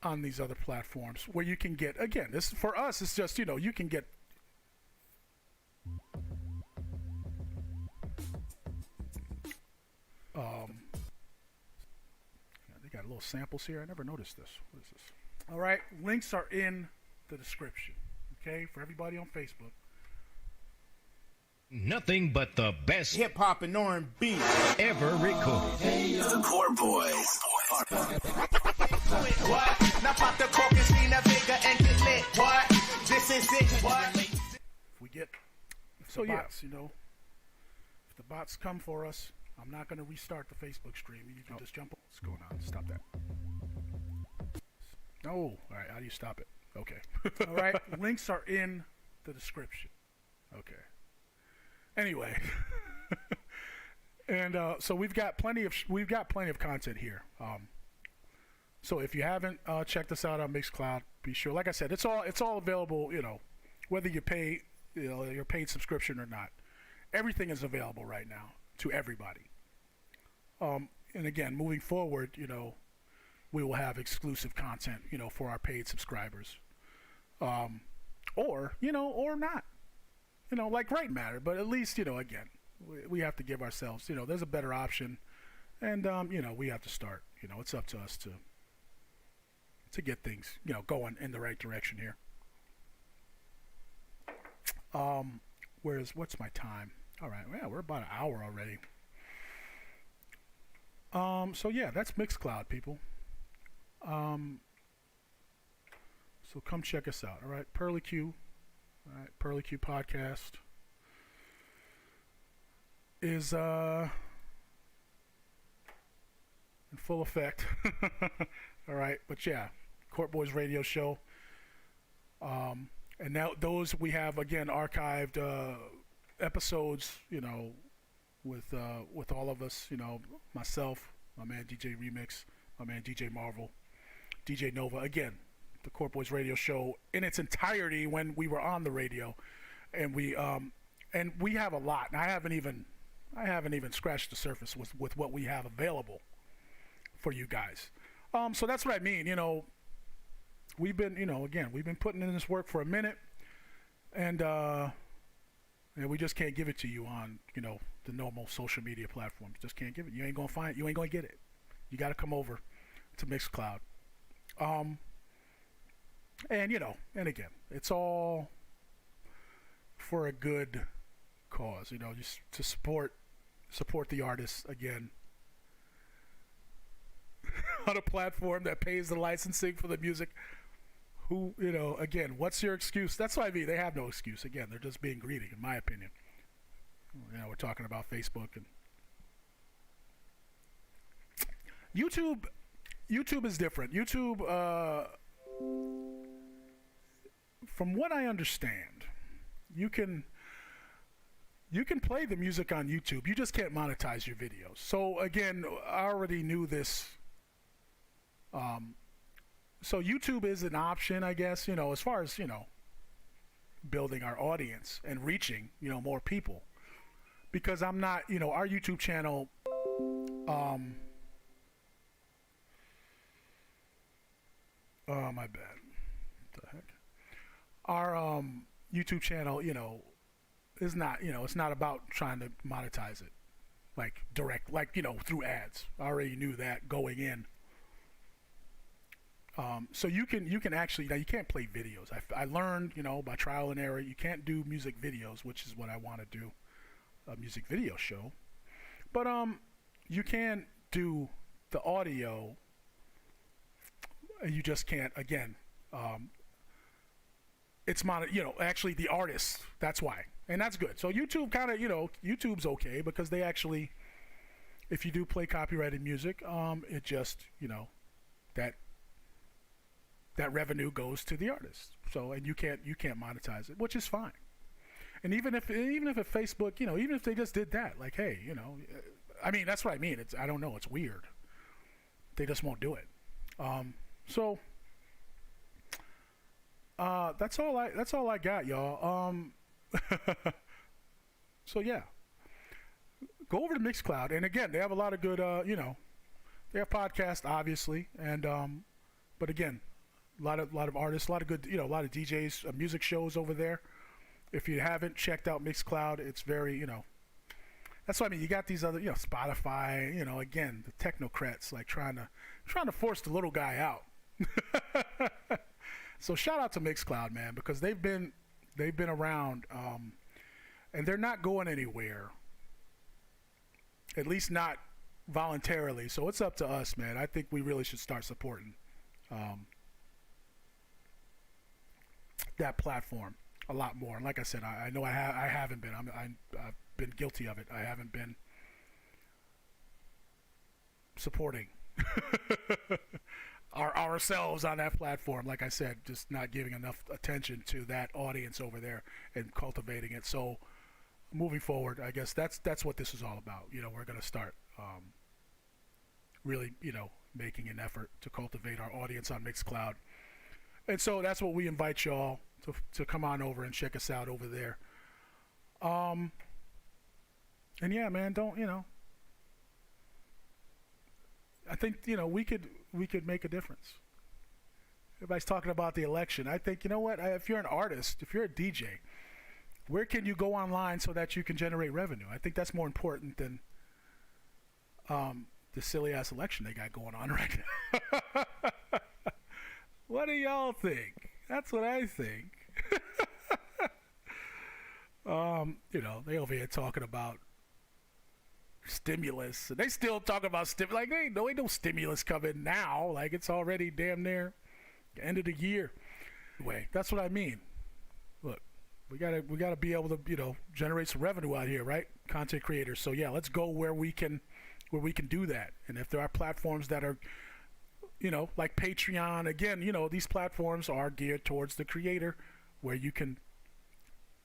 on these other platforms where you can get, again, this for us, it's just, you can get they got little samples here. I never noticed this. What is this? All right, links are in the description, okay, for everybody on Facebook. Nothing but the best hip-hop and R&B ever recorded. The Poor Boys. What? Now pop the cork and see the bigger and get lit. What? This is it. What? If we get the bots, if the bots come for us, I'm not going to restart the Facebook stream. You can just jump on. What's going on? Stop that. No. All right, how do you stop it? Okay. All right, links are in the description. Okay. Anyway, and so we've got plenty of content here. So if you haven't checked us out on Mixcloud, be sure. Like I said, it's all available. Whether you pay your paid subscription or not, everything is available right now to everybody. And again, moving forward, we will have exclusive content, for our paid subscribers, or not. Like Right Matter, but at least, again, we have to give ourselves, there's a better option, and we have to start. It's up to us to get things, going in the right direction here. What's my time? All right, yeah, we're about an hour already. So yeah, that's Mixcloud, people. So come check us out. All right, Pearly Q. All right, Pearly Q podcast is in full effect. All right, but yeah, Court Boys Radio Show. And now those we have again archived episodes, with all of us, myself, my man DJ Remix, my man DJ Marvel, DJ Nova. Again, the Court Boys Radio Show in its entirety when we were on the radio, and we have a lot. And I haven't even scratched the surface with what we have available for you guys. So that's what I mean. We've been putting in this work for a minute, and we just can't give it to you on, the normal social media platforms. Just can't give it. You ain't gonna find it. You ain't gonna get it. You got to come over to Mixcloud. And again, it's all for a good cause. Just to support the artists again on a platform that pays the licensing for the music. Who, again, what's your excuse? That's what I mean. They have no excuse. Again, they're just being greedy, in my opinion. We're talking about Facebook and YouTube. YouTube is different. YouTube, from what I understand, you can play the music on YouTube. You just can't monetize your videos. So again, I already knew this. So YouTube is an option, I guess, as far as, building our audience and reaching, more people. Because I'm not, our YouTube channel, oh, my bad. What the heck? Our YouTube channel, is not, it's not about trying to monetize it. Like direct, through ads. I already knew that going in. So you can actually, now you can't play videos. I learned, by trial and error, you can't do music videos, which is what I want to do, a music video show. But you can do the audio, and you just can't, again, it's actually the artists, that's why. And that's good. So YouTube kind of, YouTube's okay because they actually, if you do play copyrighted music, it just, that revenue goes to the artist. So, and you can't monetize it, which is fine. And even if Facebook, even if they just did that, like, hey, I mean, that's what I mean. I don't know. It's weird. They just won't do it. So, that's all I got, y'all. So yeah, go over to Mixcloud. And again, they have a lot of good, they have podcasts, obviously. And, but again, a lot of artists, a lot of good, a lot of DJs, music shows over there. If you haven't checked out Mixcloud, it's very, that's what I mean. You got these other, Spotify, again, the technocrats, like trying to force the little guy out. So shout out to Mixcloud, man, because they've been around, and they're not going anywhere. At least not voluntarily. So it's up to us, man. I think we really should start supporting that platform a lot more. And like I said, I know I haven't been. I've been guilty of it. I haven't been supporting ourselves on that platform. Like I said, just not giving enough attention to that audience over there and cultivating it. So moving forward, I guess that's what this is all about. We're going to start really, making an effort to cultivate our audience on Mixcloud. And so that's what we invite y'all to come on over and check us out over there. And yeah, man, I think, we could make a difference. Everybody's talking about the election. I think, if you're an artist, if you're a DJ, Where can you go online so that you can generate revenue? I think that's more important than the silly ass election they got going on right now. What do y'all think? That's what I think. They over here talking about stimulus, and they still talking about stimulus. Like, ain't no stimulus coming now. Like, it's already damn near the end of the year. Anyway, that's what I mean. Look, we gotta be able to generate some revenue out here, right? Content creators. So yeah, let's go where we can do that. And if there are platforms that are, like Patreon, again, these platforms are geared towards the creator, where you can,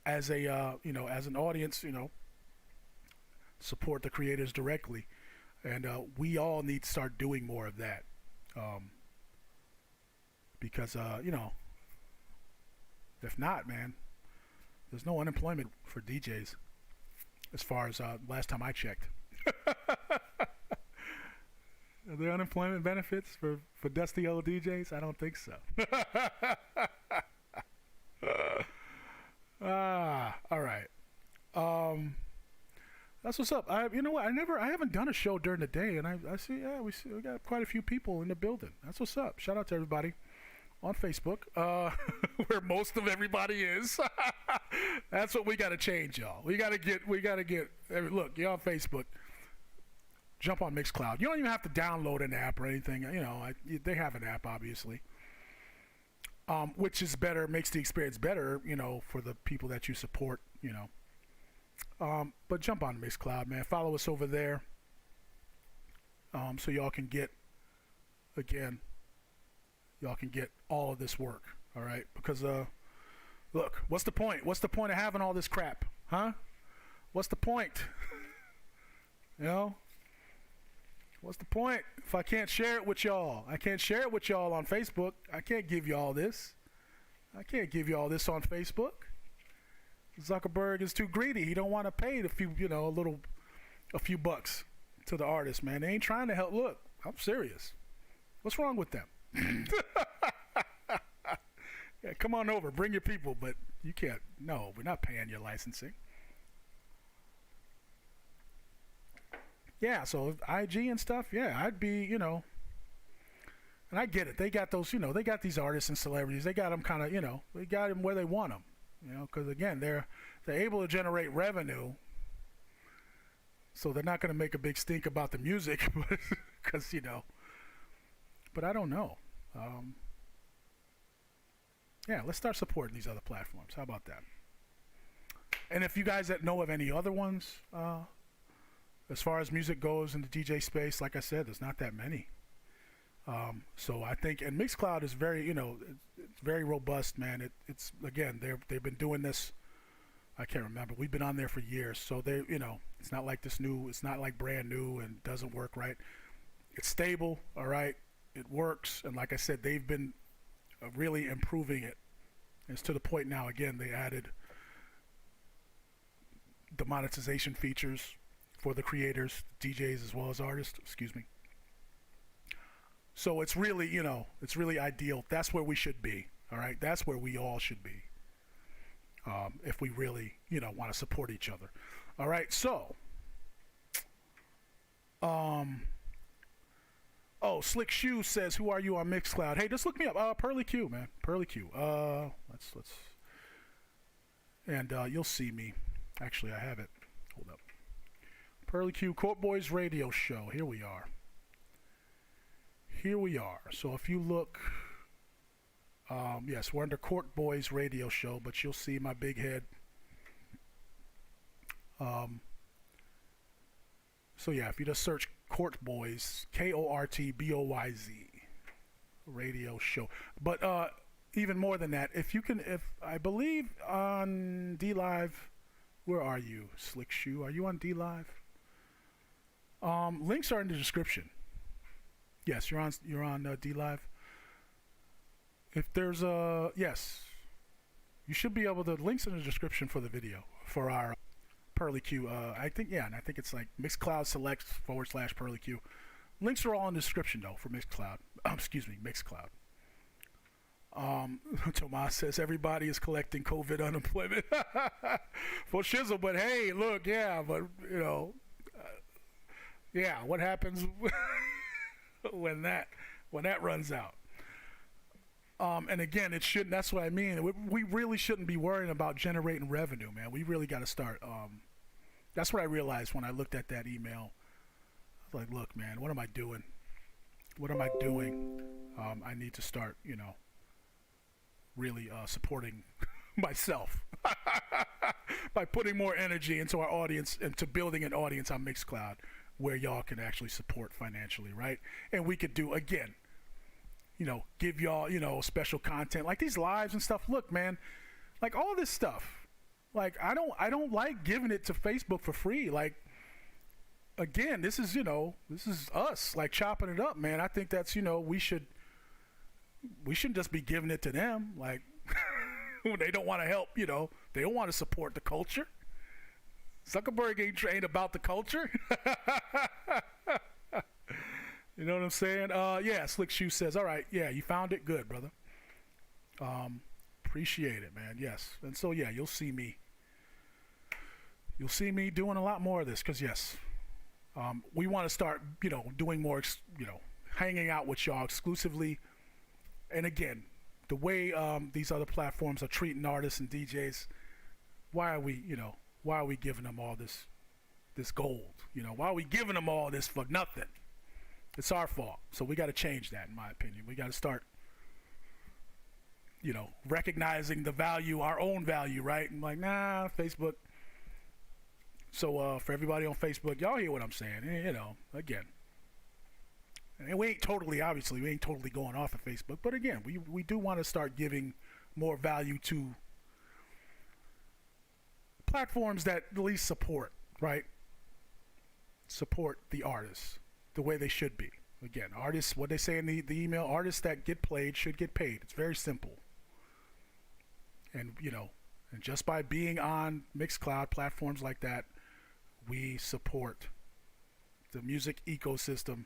as a as an audience, support the creators directly. And we all need to start doing more of that, because if not, man, there's no unemployment for DJs, as far as last time I checked. Are there unemployment benefits for dusty old DJs? I don't think so. All right. That's what's up. I haven't done a show during the day, and I see, we got quite a few people in the building. That's what's up. Shout out to everybody on Facebook, where most of everybody is. That's what we got to change, y'all. We got to get. Look, you're on Facebook. Jump on Mixcloud. You don't even have to download an app or anything. They have an app, obviously, which is better, makes the experience better, for the people that you support, But jump on Mixcloud, man. Follow us over there, so y'all can get all of this work, all right? Because look, what's the point? What's the point of having all this crap, huh? What's the point? What's the point if I can't share it with y'all? I can't share it with y'all on Facebook. I can't give you all this. I can't give you all this on Facebook. Zuckerberg is too greedy. He don't want to pay a few bucks to the artist, man. They ain't trying to help. Look, I'm serious. What's wrong with them? Yeah, come on over. Bring your people, but you can't. No, we're not paying your licensing. Yeah, so IG and stuff, yeah, I'd be, and I get it. They got those, they got these artists and celebrities. They got them kind of, they got them where they want them, because again, they're able to generate revenue, so they're not going to make a big stink about the music, because But I don't know. Yeah, let's start supporting these other platforms. How about that? And if you guys that know of any other ones, as far as music goes in the DJ space, like I said, there's not that many. So I think, and Mixcloud is very, it's very robust, man. It's again, they've been doing this. I can't remember. We've been on there for years, so they, it's not like it's not like brand new and doesn't work right. It's stable, all right. It works, and like I said, they've been really improving it. It's to the point now. Again, they added the monetization features for the creators, DJs as well as artists. Excuse me. So it's really, it's really ideal. That's where we should be. All right, that's where we all should be. If we really, want to support each other. All right, so. Oh, Slick Shoe says, "Who are you on Mixcloud?" Hey, just look me up. Pearly Q, man. Pearly Q. Let's. And you'll see me. Actually, I have it. Hold up. Pearly Q, Court Boys Radio Show. Here we are. So if you look, yes, we're under Court Boys Radio Show, but you'll see my big head. So yeah, if you just search Court Boys, KORTBOYZ Radio Show. But even more than that, if I believe on D Live, where are you, Slick Shoe? Are you on D Live? Links are in the description. Yes, you're on D Live. If there's yes, you should be able to. Links in the description for the video for our Pearly Q. I think it's like Mixcloud Select / Pearly Q. Links are all in the description though for Mixcloud. Excuse me, Mixcloud. Tomas says everybody is collecting COVID unemployment for shizzle, but hey, look, yeah, but yeah, what happens when that runs out? And again, it shouldn't. That's what I mean. We really shouldn't be worrying about generating revenue, man. We really got to start. That's what I realized when I looked at that email. I was like, look, man, what am I doing? What am I doing? I need to start, really supporting myself by putting more energy into our audience, into building an audience on Mixcloud where y'all can actually support financially, right? And we could do, again, give y'all, special content like these lives and stuff. Look, man, like all this stuff, like I don't like giving it to Facebook for free. Like, again, this is us like chopping it up, man. I think that's, we shouldn't just be giving it to them. Like, when they don't want to help, they don't want to support the culture. Zuckerberg ain't about the culture. You know what I'm saying? Yeah, Slick Shoe says, all right, yeah, you found it. Good, brother. Appreciate it, man. Yes. And so, yeah, you'll see me doing a lot more of this because, yes, we want to start, doing more, hanging out with y'all exclusively. And again, the way these other platforms are treating artists and DJs, why are we giving them all this gold? Why are we giving them all this for nothing? It's our fault. So we got to change that, in my opinion. We got to start, recognizing the value, our own value, right? And like, nah, Facebook. So for everybody on Facebook, y'all hear what I'm saying, again. And we ain't totally going off of Facebook, but again, we do want to start giving more value to platforms that at least support, right? Support the artists the way they should be. Again, artists, what they say in the email, artists that get played should get paid. It's very simple. And, and just by being on Mixcloud platforms like that, we support the music ecosystem,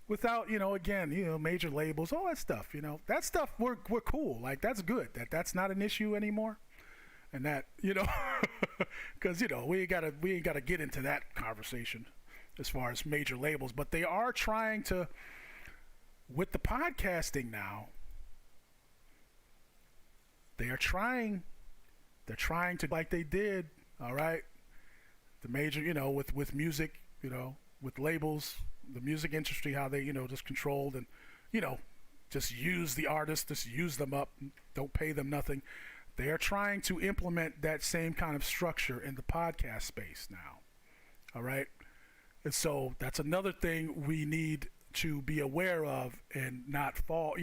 without, again, major labels, all that stuff, that stuff we're cool. Like, that's good. That's not an issue anymore. And that, because, we ain't gotta get into that conversation as far as major labels, but they are trying to, with the podcasting now, they're trying to, like they did, all right, the major, with music, with labels, the music industry, how they, just controlled and, just use the artists, just use them up, don't pay them nothing. They are trying to implement that same kind of structure in the podcast space now. All right. And so that's another thing we need to be aware of and not fall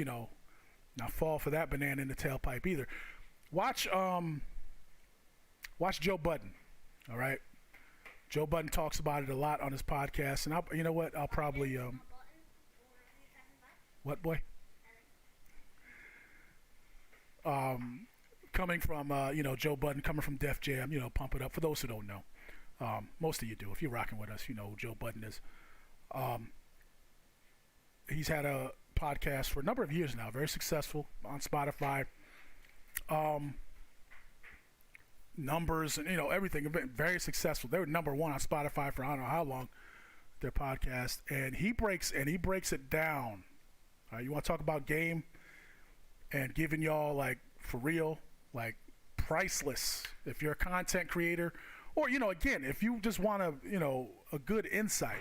for that banana in the tailpipe either. Watch Joe Budden. All right. Joe Budden talks about it a lot on his podcast, and I'll probably what boy? Coming from Joe Budden, coming from Def Jam, Pump It Up. For those who don't know, most of you do. If you're rocking with us, you know who Joe Budden is. He's had a podcast for a number of years now, very successful on Spotify. Numbers and everything, very successful. They were number one on Spotify for I don't know how long, their podcast, and he breaks it down. You want to talk about game and giving y'all, like, for real, like, priceless. If you're a content creator, or again, if you just want a good insight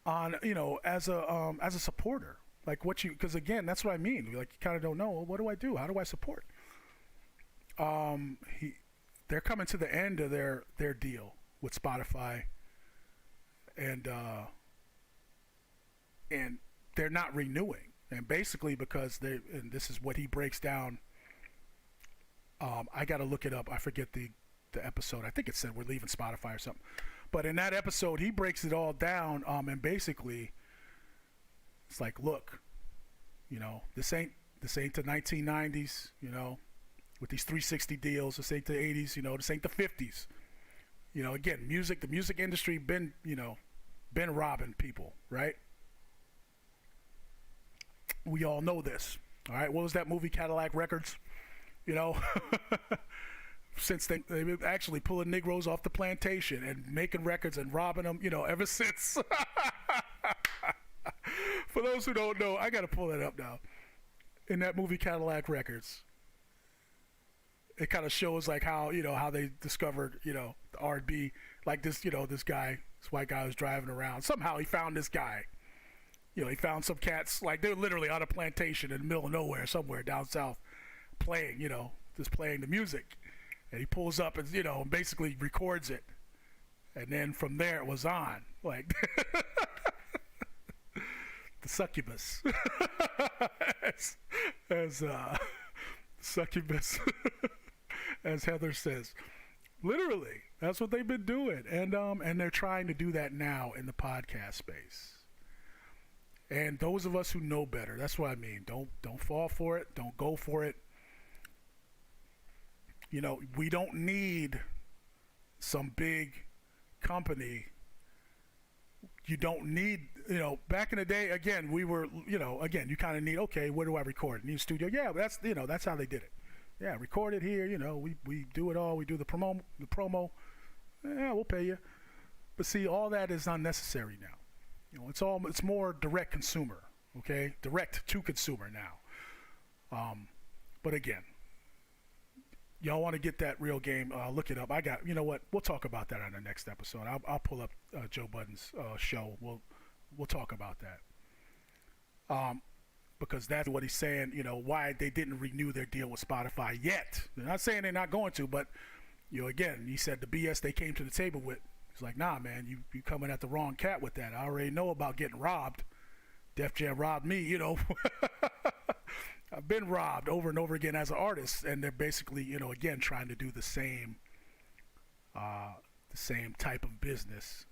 on as a supporter, like because again, that's what I mean. Like, you kind of don't know, well, what do I do? How do I support? They're coming to the end of their deal with Spotify, and they're not renewing, and basically because and this is what he breaks down. I got to look it up. I forget the episode. I think it said we're leaving Spotify or something. But in that episode, he breaks it all down. And basically, it's like, look, this ain't the 1990s. With these 360 deals, this ain't the 80s. This ain't the 50s. Again, the music industry been robbing people, right? We all know this. All right, what was that movie, Cadillac Records? You know, since they've been actually pulling Negroes off the plantation and making records and robbing them, you know, ever since. For those who don't know, I got to pull that up now. In that movie, Cadillac Records, it kind of shows like how, you know, how they discovered, you know, the R&B, like this, you know, this white guy was driving around. Somehow he found this guy. You know, he found some cats, like they're literally on a plantation in the middle of nowhere, somewhere down south, playing, you know, just playing the music. And he pulls up and, you know, basically records it. And then from there it was on. Like, the succubus. as succubus, as Heather says. Literally, that's what they've been doing. And they're trying to do that now in the podcast space. And those of us who know better, that's what I mean. Don't fall for it. Don't go for it. You know, we don't need some big company. You don't need, you know, back in the day, again, we were, you know, again, you kind of need, okay, where do I record? Need a studio? Yeah, that's, you know, that's how they did it. Yeah, record it here, you know, we do it all. We do the promo. Yeah, we'll pay you. But see, all that is unnecessary now. You know, it's more direct consumer, okay? Direct to consumer now. But again, y'all want to get that real game, look it up. You know what? We'll talk about that on the next episode. I'll pull up Joe Budden's show. We'll talk about that. Because that's what he's saying, you know, why they didn't renew their deal with Spotify yet. They're not saying they're not going to, but, you know, again, he said the BS they came to the table with. He's like, nah, man, you coming at the wrong cat with that. I already know about getting robbed. Def Jam robbed me, you know. I've been robbed over and over again as an artist, and they're basically, you know, again, trying to do the same type of business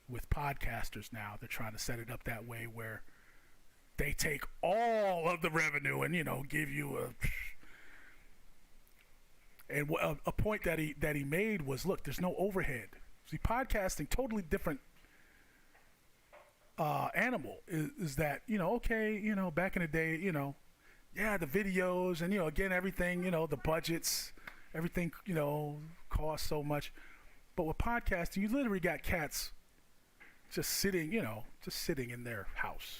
with podcasters now. They're trying to set it up that way where they take all of the revenue and, you know, give you a point that he made was, look, there's no overhead. See, podcasting, totally different animal is that, you know, okay, you know, back in the day, you know, yeah, the videos and, you know, again, everything, you know, the budgets, everything, you know, costs so much. But with podcasting, you literally got cats just sitting in their house.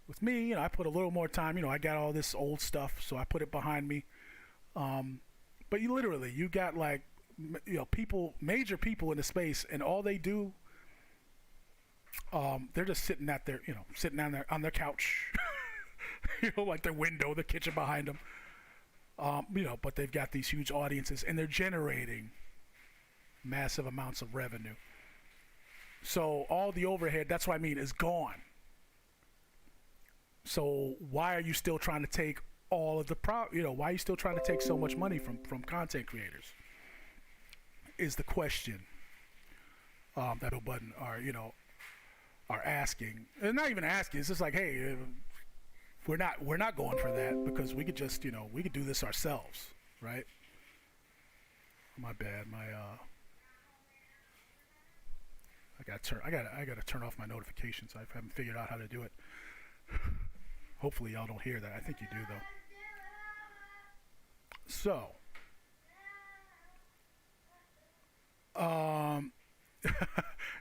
With me, you know, I put a little more time, you know, I got all this old stuff, so I put it behind me. But you got like, you know, major people in the space, and all they do, they're just sitting on their couch, you know, like their window, the kitchen behind them, you know, but they've got these huge audiences and they're generating massive amounts of revenue. So all the overhead, that's what I mean, is gone. So why are you still trying to take all of the why are you still trying to take so much money from content creators? Is the question that Bill Budden are asking, and not even asking. It's just like, hey, we're not going for that because we could just, you know, we could do this ourselves, right? My bad. I gotta turn off my notifications. I haven't figured out how to do it. Hopefully y'all don't hear that. I think you do though. So,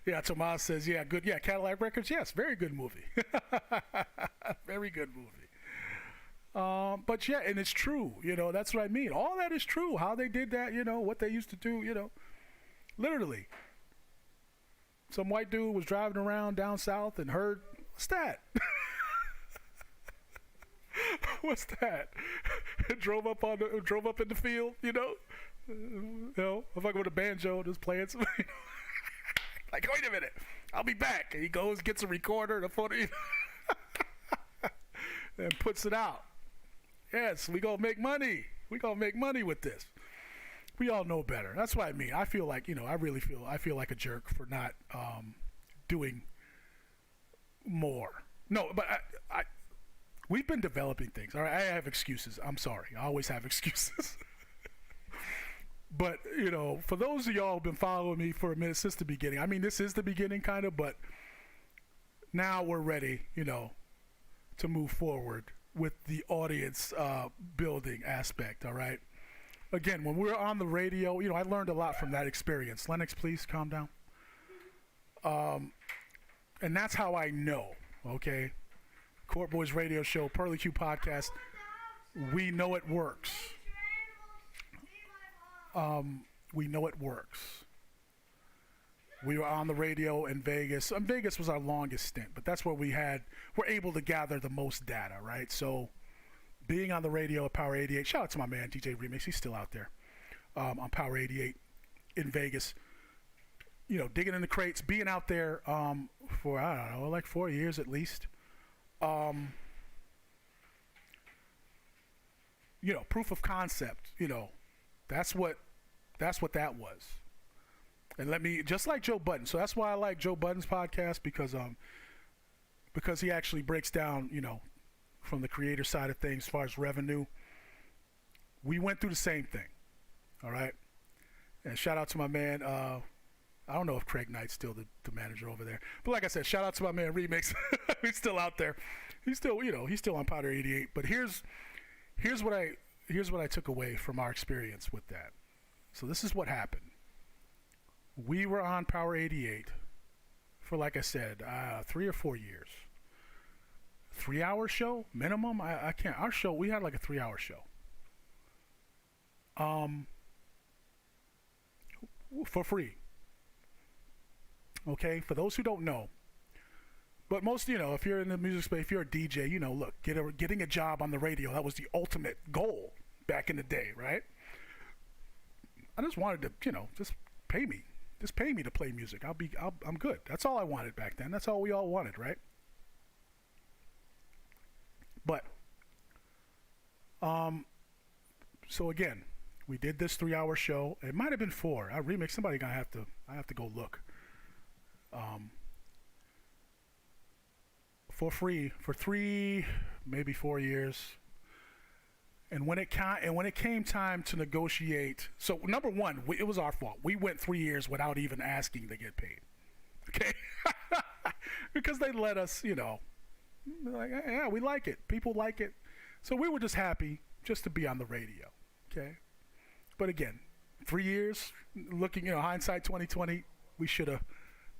yeah, Tomas says, yeah, good. Yeah, Cadillac Records. Yes, very good movie. Very good movie. But yeah, and it's true. You know, that's what I mean. All that is true. How they did that, you know, what they used to do, you know, literally. Some white dude was driving around down south and heard, what's that? What's that? drove up in the field, you know. You know, if I go with a banjo, just playing some. Like, wait a minute, I'll be back. And he goes, gets a recorder, the photo, and puts it out. Yes, we gonna make money. We gonna make money with this. We all know better. That's what I mean. I feel like, you know, I feel like a jerk for not doing more. No, but we've been developing things. All right, I have excuses. I'm sorry. I always have excuses. But, you know, for those of y'all who've been following me for a minute since the beginning, I mean, this is the beginning kind of, but now we're ready, you know, to move forward with the audience building aspect. All right. Again, when we were on the radio, I learned a lot from that experience. Lennox, please calm down. And that's how I know. Okay. Court Boys Radio Show, Pearly Q Podcast. We know it works. We know it works. We were on the radio in Vegas. And Vegas was our longest stint, but that's where we're able to gather the most data, right? So being on the radio at Power 88, shout out to my man DJ Remix, he's still out there on Power 88 in Vegas. Digging in the crates, being out there for, I don't know, like 4 years at least. Proof of concept, that's what that was. And just like Joe Budden. So that's why I like Joe Budden's podcast, because he actually breaks down, from the creator side of things as far as revenue. We went through the same thing. All right. And shout out to my man, I don't know if Craig Knight's still the manager over there. But like I said, shout out to my man Remix. He's still out there. He's still, he's still on Powder 88. But here's what I took away from our experience with that. So this is what happened. We were on Power 88 for, like I said, 3 or 4 years. 3-hour show minimum. I can't. Our show, we had like a 3-hour show. For free. Okay, for those who don't know, but most, if you're in the music space, if you're a DJ, look, getting a job on the radio, that was the ultimate goal back in the day, right? I just wanted to, just pay me to play music. I'm good. That's all I wanted back then. That's all we all wanted, right? But, so again, we did this 3-hour show. It might have been 4. I remix. Somebody I have to go look. For free for 3, maybe 4 years. And when it came time to negotiate, so number one, it was our fault. We went 3 years without even asking to get paid. Okay, because they let us, like, yeah, we like it. People like it, so we were just happy just to be on the radio. Okay, but again, 3 years, looking, hindsight 2020, we shouldn't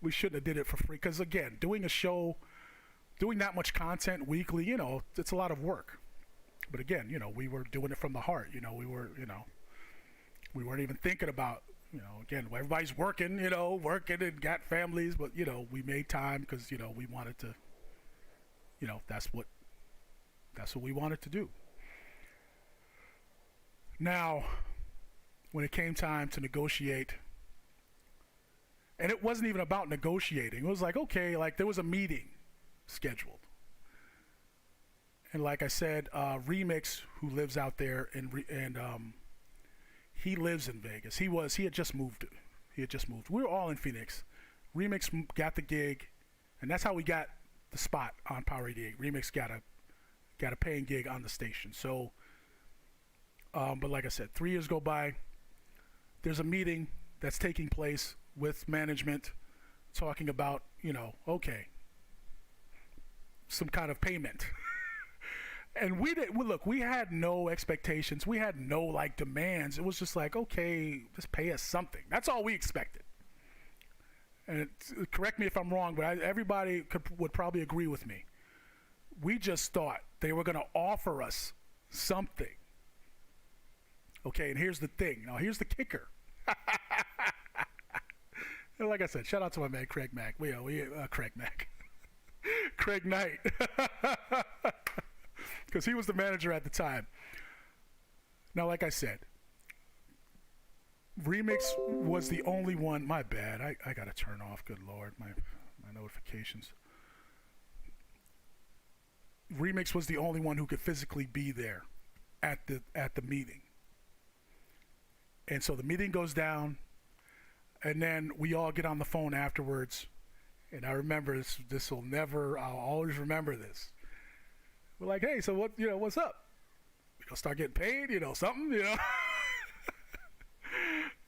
have did it for free. Because again, doing a show, doing that much content weekly, it's a lot of work. But again, we were doing it from the heart. We weren't even thinking about, again, everybody's working and got families, but we made time because we wanted to, that's what we wanted to do. Now, when it came time to negotiate, and it wasn't even about negotiating. It was like, okay, like there was a meeting scheduled. And like I said, Remix, who lives out there, and he lives in Vegas. He had just moved. We were all in Phoenix. Remix got the gig, and that's how we got the spot on Power 88. Remix got a paying gig on the station. So, but like I said, 3 years go by. There's a meeting that's taking place with management, talking about, okay, some kind of payment. And we had no expectations. We had no demands. It was just like, okay, just pay us something. That's all we expected. And correct me if I'm wrong, but everybody would probably agree with me. We just thought they were going to offer us something. Okay, and here's the thing. Now, here's the kicker. And like I said, shout out to my man Craig Mack. Craig Mack. Craig Knight. Because he was the manager at the time. Now, like I said, Remix was the only one. My bad. I got to turn off, good Lord, my notifications. Remix was the only one who could physically be there at the meeting. And so the meeting goes down, and then we all get on the phone afterwards. And I remember I'll always remember this. We're like, hey, so what's up? We gonna start getting paid, something,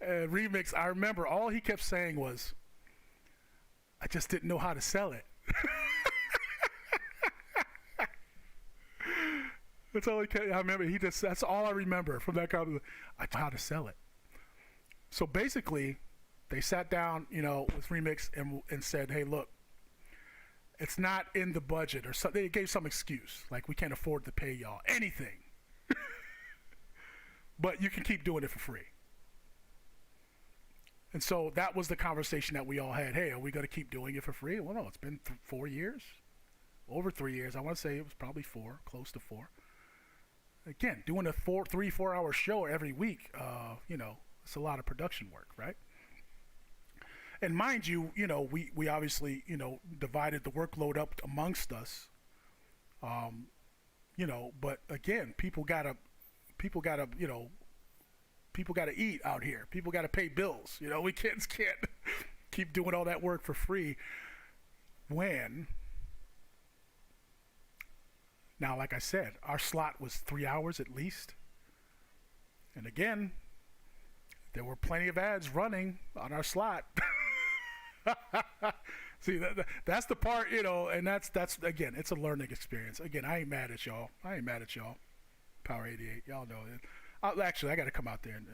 And Remix, I remember all he kept saying was, I just didn't know how to sell it. That's all I remember. That's all I remember from that conversation. I know how to sell it. So basically, they sat down, with Remix and said, hey, look, it's not in the budget, or they gave some excuse, like we can't afford to pay y'all anything. But you can keep doing it for free. And so that was the conversation that we all had. Hey, are we going to keep doing it for free? Well, no, it's been 4 years. Over 3 years. I want to say it was probably 4, close to 4. Again, doing a 3-4 hour show every week, it's a lot of production work, right? And mind you, we obviously, divided the workload up amongst us. But again, people gotta eat out here. People gotta pay bills. We can't keep doing all that work for free. Now, like I said, our slot was 3 hours at least. And again, there were plenty of ads running on our slot. See, that's the part, and that's again, it's a learning experience. Again, I ain't mad at y'all. Power 88, y'all know it. Actually, I got to come out there and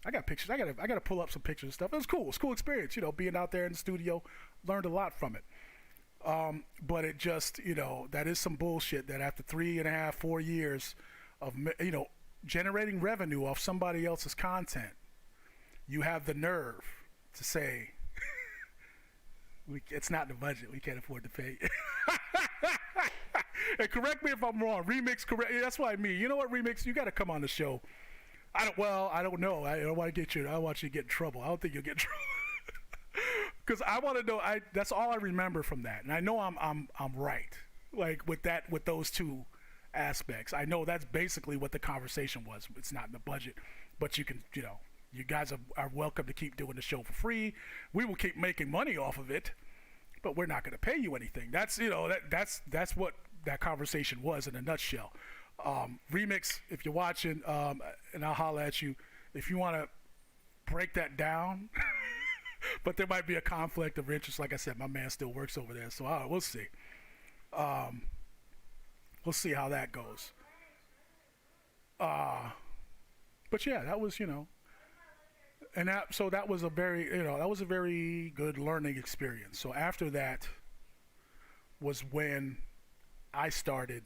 I got pictures. I got to pull up some pictures and stuff. It was cool. It was a cool experience, being out there in the studio. Learned a lot from it. But it just, that is some bullshit that after 3.5, 4 years of, generating revenue off somebody else's content, you have the nerve to say, it's not in the budget. We can't afford to pay. And correct me if I'm wrong. Remix, correct. That's what I mean. You know what, Remix? You got to come on the show. I don't know. I don't want to get you. I want you to get in trouble. I don't think you'll get in trouble. Because I want to know. That's all I remember from that, and I know I'm right. Like with those two aspects, I know that's basically what the conversation was. It's not in the budget, but you can, you guys are welcome to keep doing the show for free. We will keep making money off of it, but we're not going to pay you anything. That's that's what that conversation was in a nutshell. Remix, if you're watching, and I'll holler at you if you want to break that down. But there might be a conflict of interest. Like I said, my man still works over there, so we'll see. We'll see how that goes. But yeah, that was, and that was a very good learning experience. So after that was when I started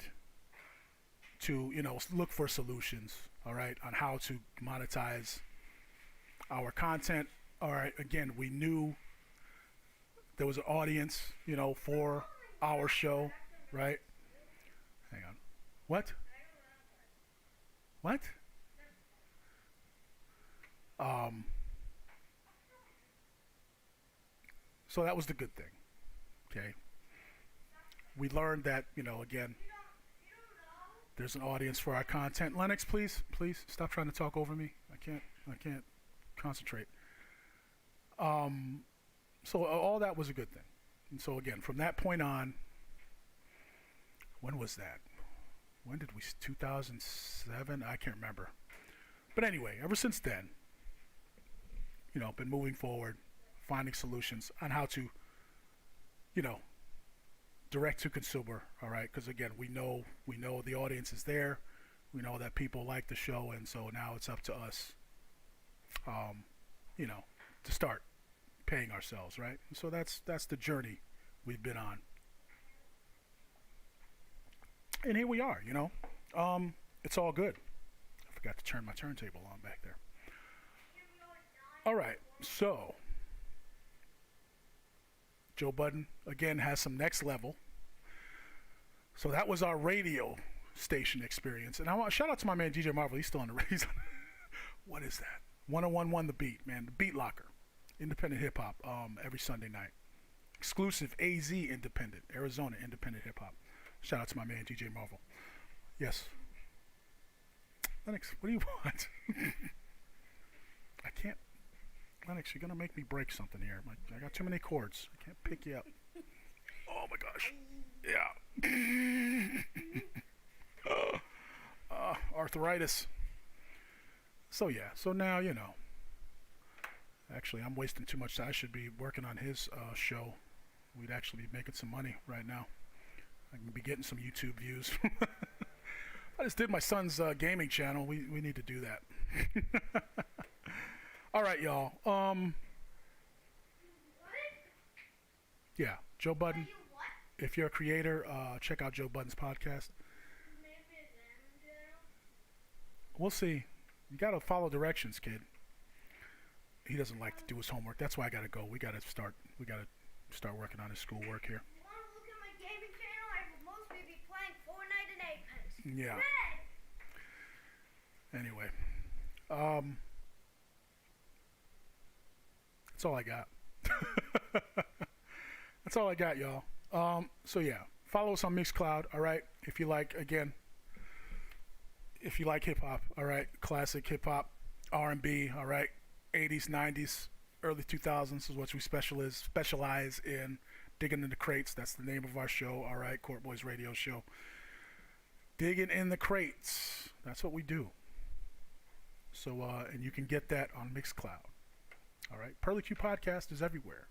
to, look for solutions, all right, on how to monetize our content. All right, again, we knew there was an audience, for our show, right? Hang on. What? So that was the good thing, okay? We learned that, again, there's an audience for our content. Lennox, please stop trying to talk over me. I can't concentrate. So all that was a good thing. And so again, from that point on, when was that? When did we, 2007? I can't remember. But anyway, ever since then, been moving forward, finding solutions on how to, direct to consumer, all right? Because again, we know the audience is there. We know that people like the show, and so now it's up to us, to start paying ourselves, right? And so that's the journey we've been on. And here we are, it's all good. I forgot to turn my turntable on back there. All right, so Joe Budden again has some next level. So that was our radio station experience, and I want to shout out to my man DJ Marvel. He's still on the radio. What is that? 101.1 The Beat, man. The Beat Locker, independent hip hop, every Sunday night. Exclusive AZ independent, Arizona independent hip hop. Shout out to my man DJ Marvel. Yes. Lennox, what do you want? I can't. Lennox, you're gonna make me break something here. I got too many chords. I can't pick you up. Oh my gosh. Yeah. Arthritis. So yeah. So now Actually, I'm wasting too much time. I should be working on his show. We'd actually be making some money right now. I can be getting some YouTube views. I just did my son's gaming channel. We need to do that. All right, y'all. Yeah, Joe Budden. You what? If you're a creator, check out Joe Budden's podcast. Maybe a Venom channel? We'll see. You gotta follow directions, kid. He doesn't like to do his homework. That's why I gotta go. We gotta start working on his schoolwork here. You want to look at my gaming channel? I will mostly be playing Fortnite and Apex. Yeah. Red! Anyway, that's all I got. That's all I got, y'all. So yeah, follow us on Mixcloud. All right. If you like hip hop, all right, classic hip hop, R&B, all right, 80s, 90s, early 2000s is what we specialize in. Digging in the crates. That's the name of our show. All right, Court Boys Radio Show. Digging in the crates. That's what we do. So, and you can get that on Mixcloud. All right, Pearly Q Podcast is everywhere.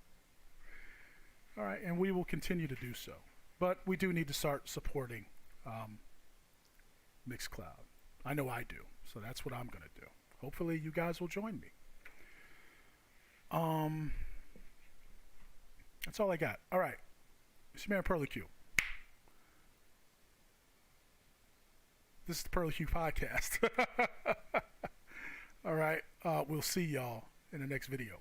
All right, and we will continue to do so. But we do need to start supporting Mixcloud. I know I do, so that's what I'm going to do. Hopefully you guys will join me. That's all I got. All right, it's your man Pearly Q. This is the Pearly Q Podcast. All right, we'll see y'all in the next video.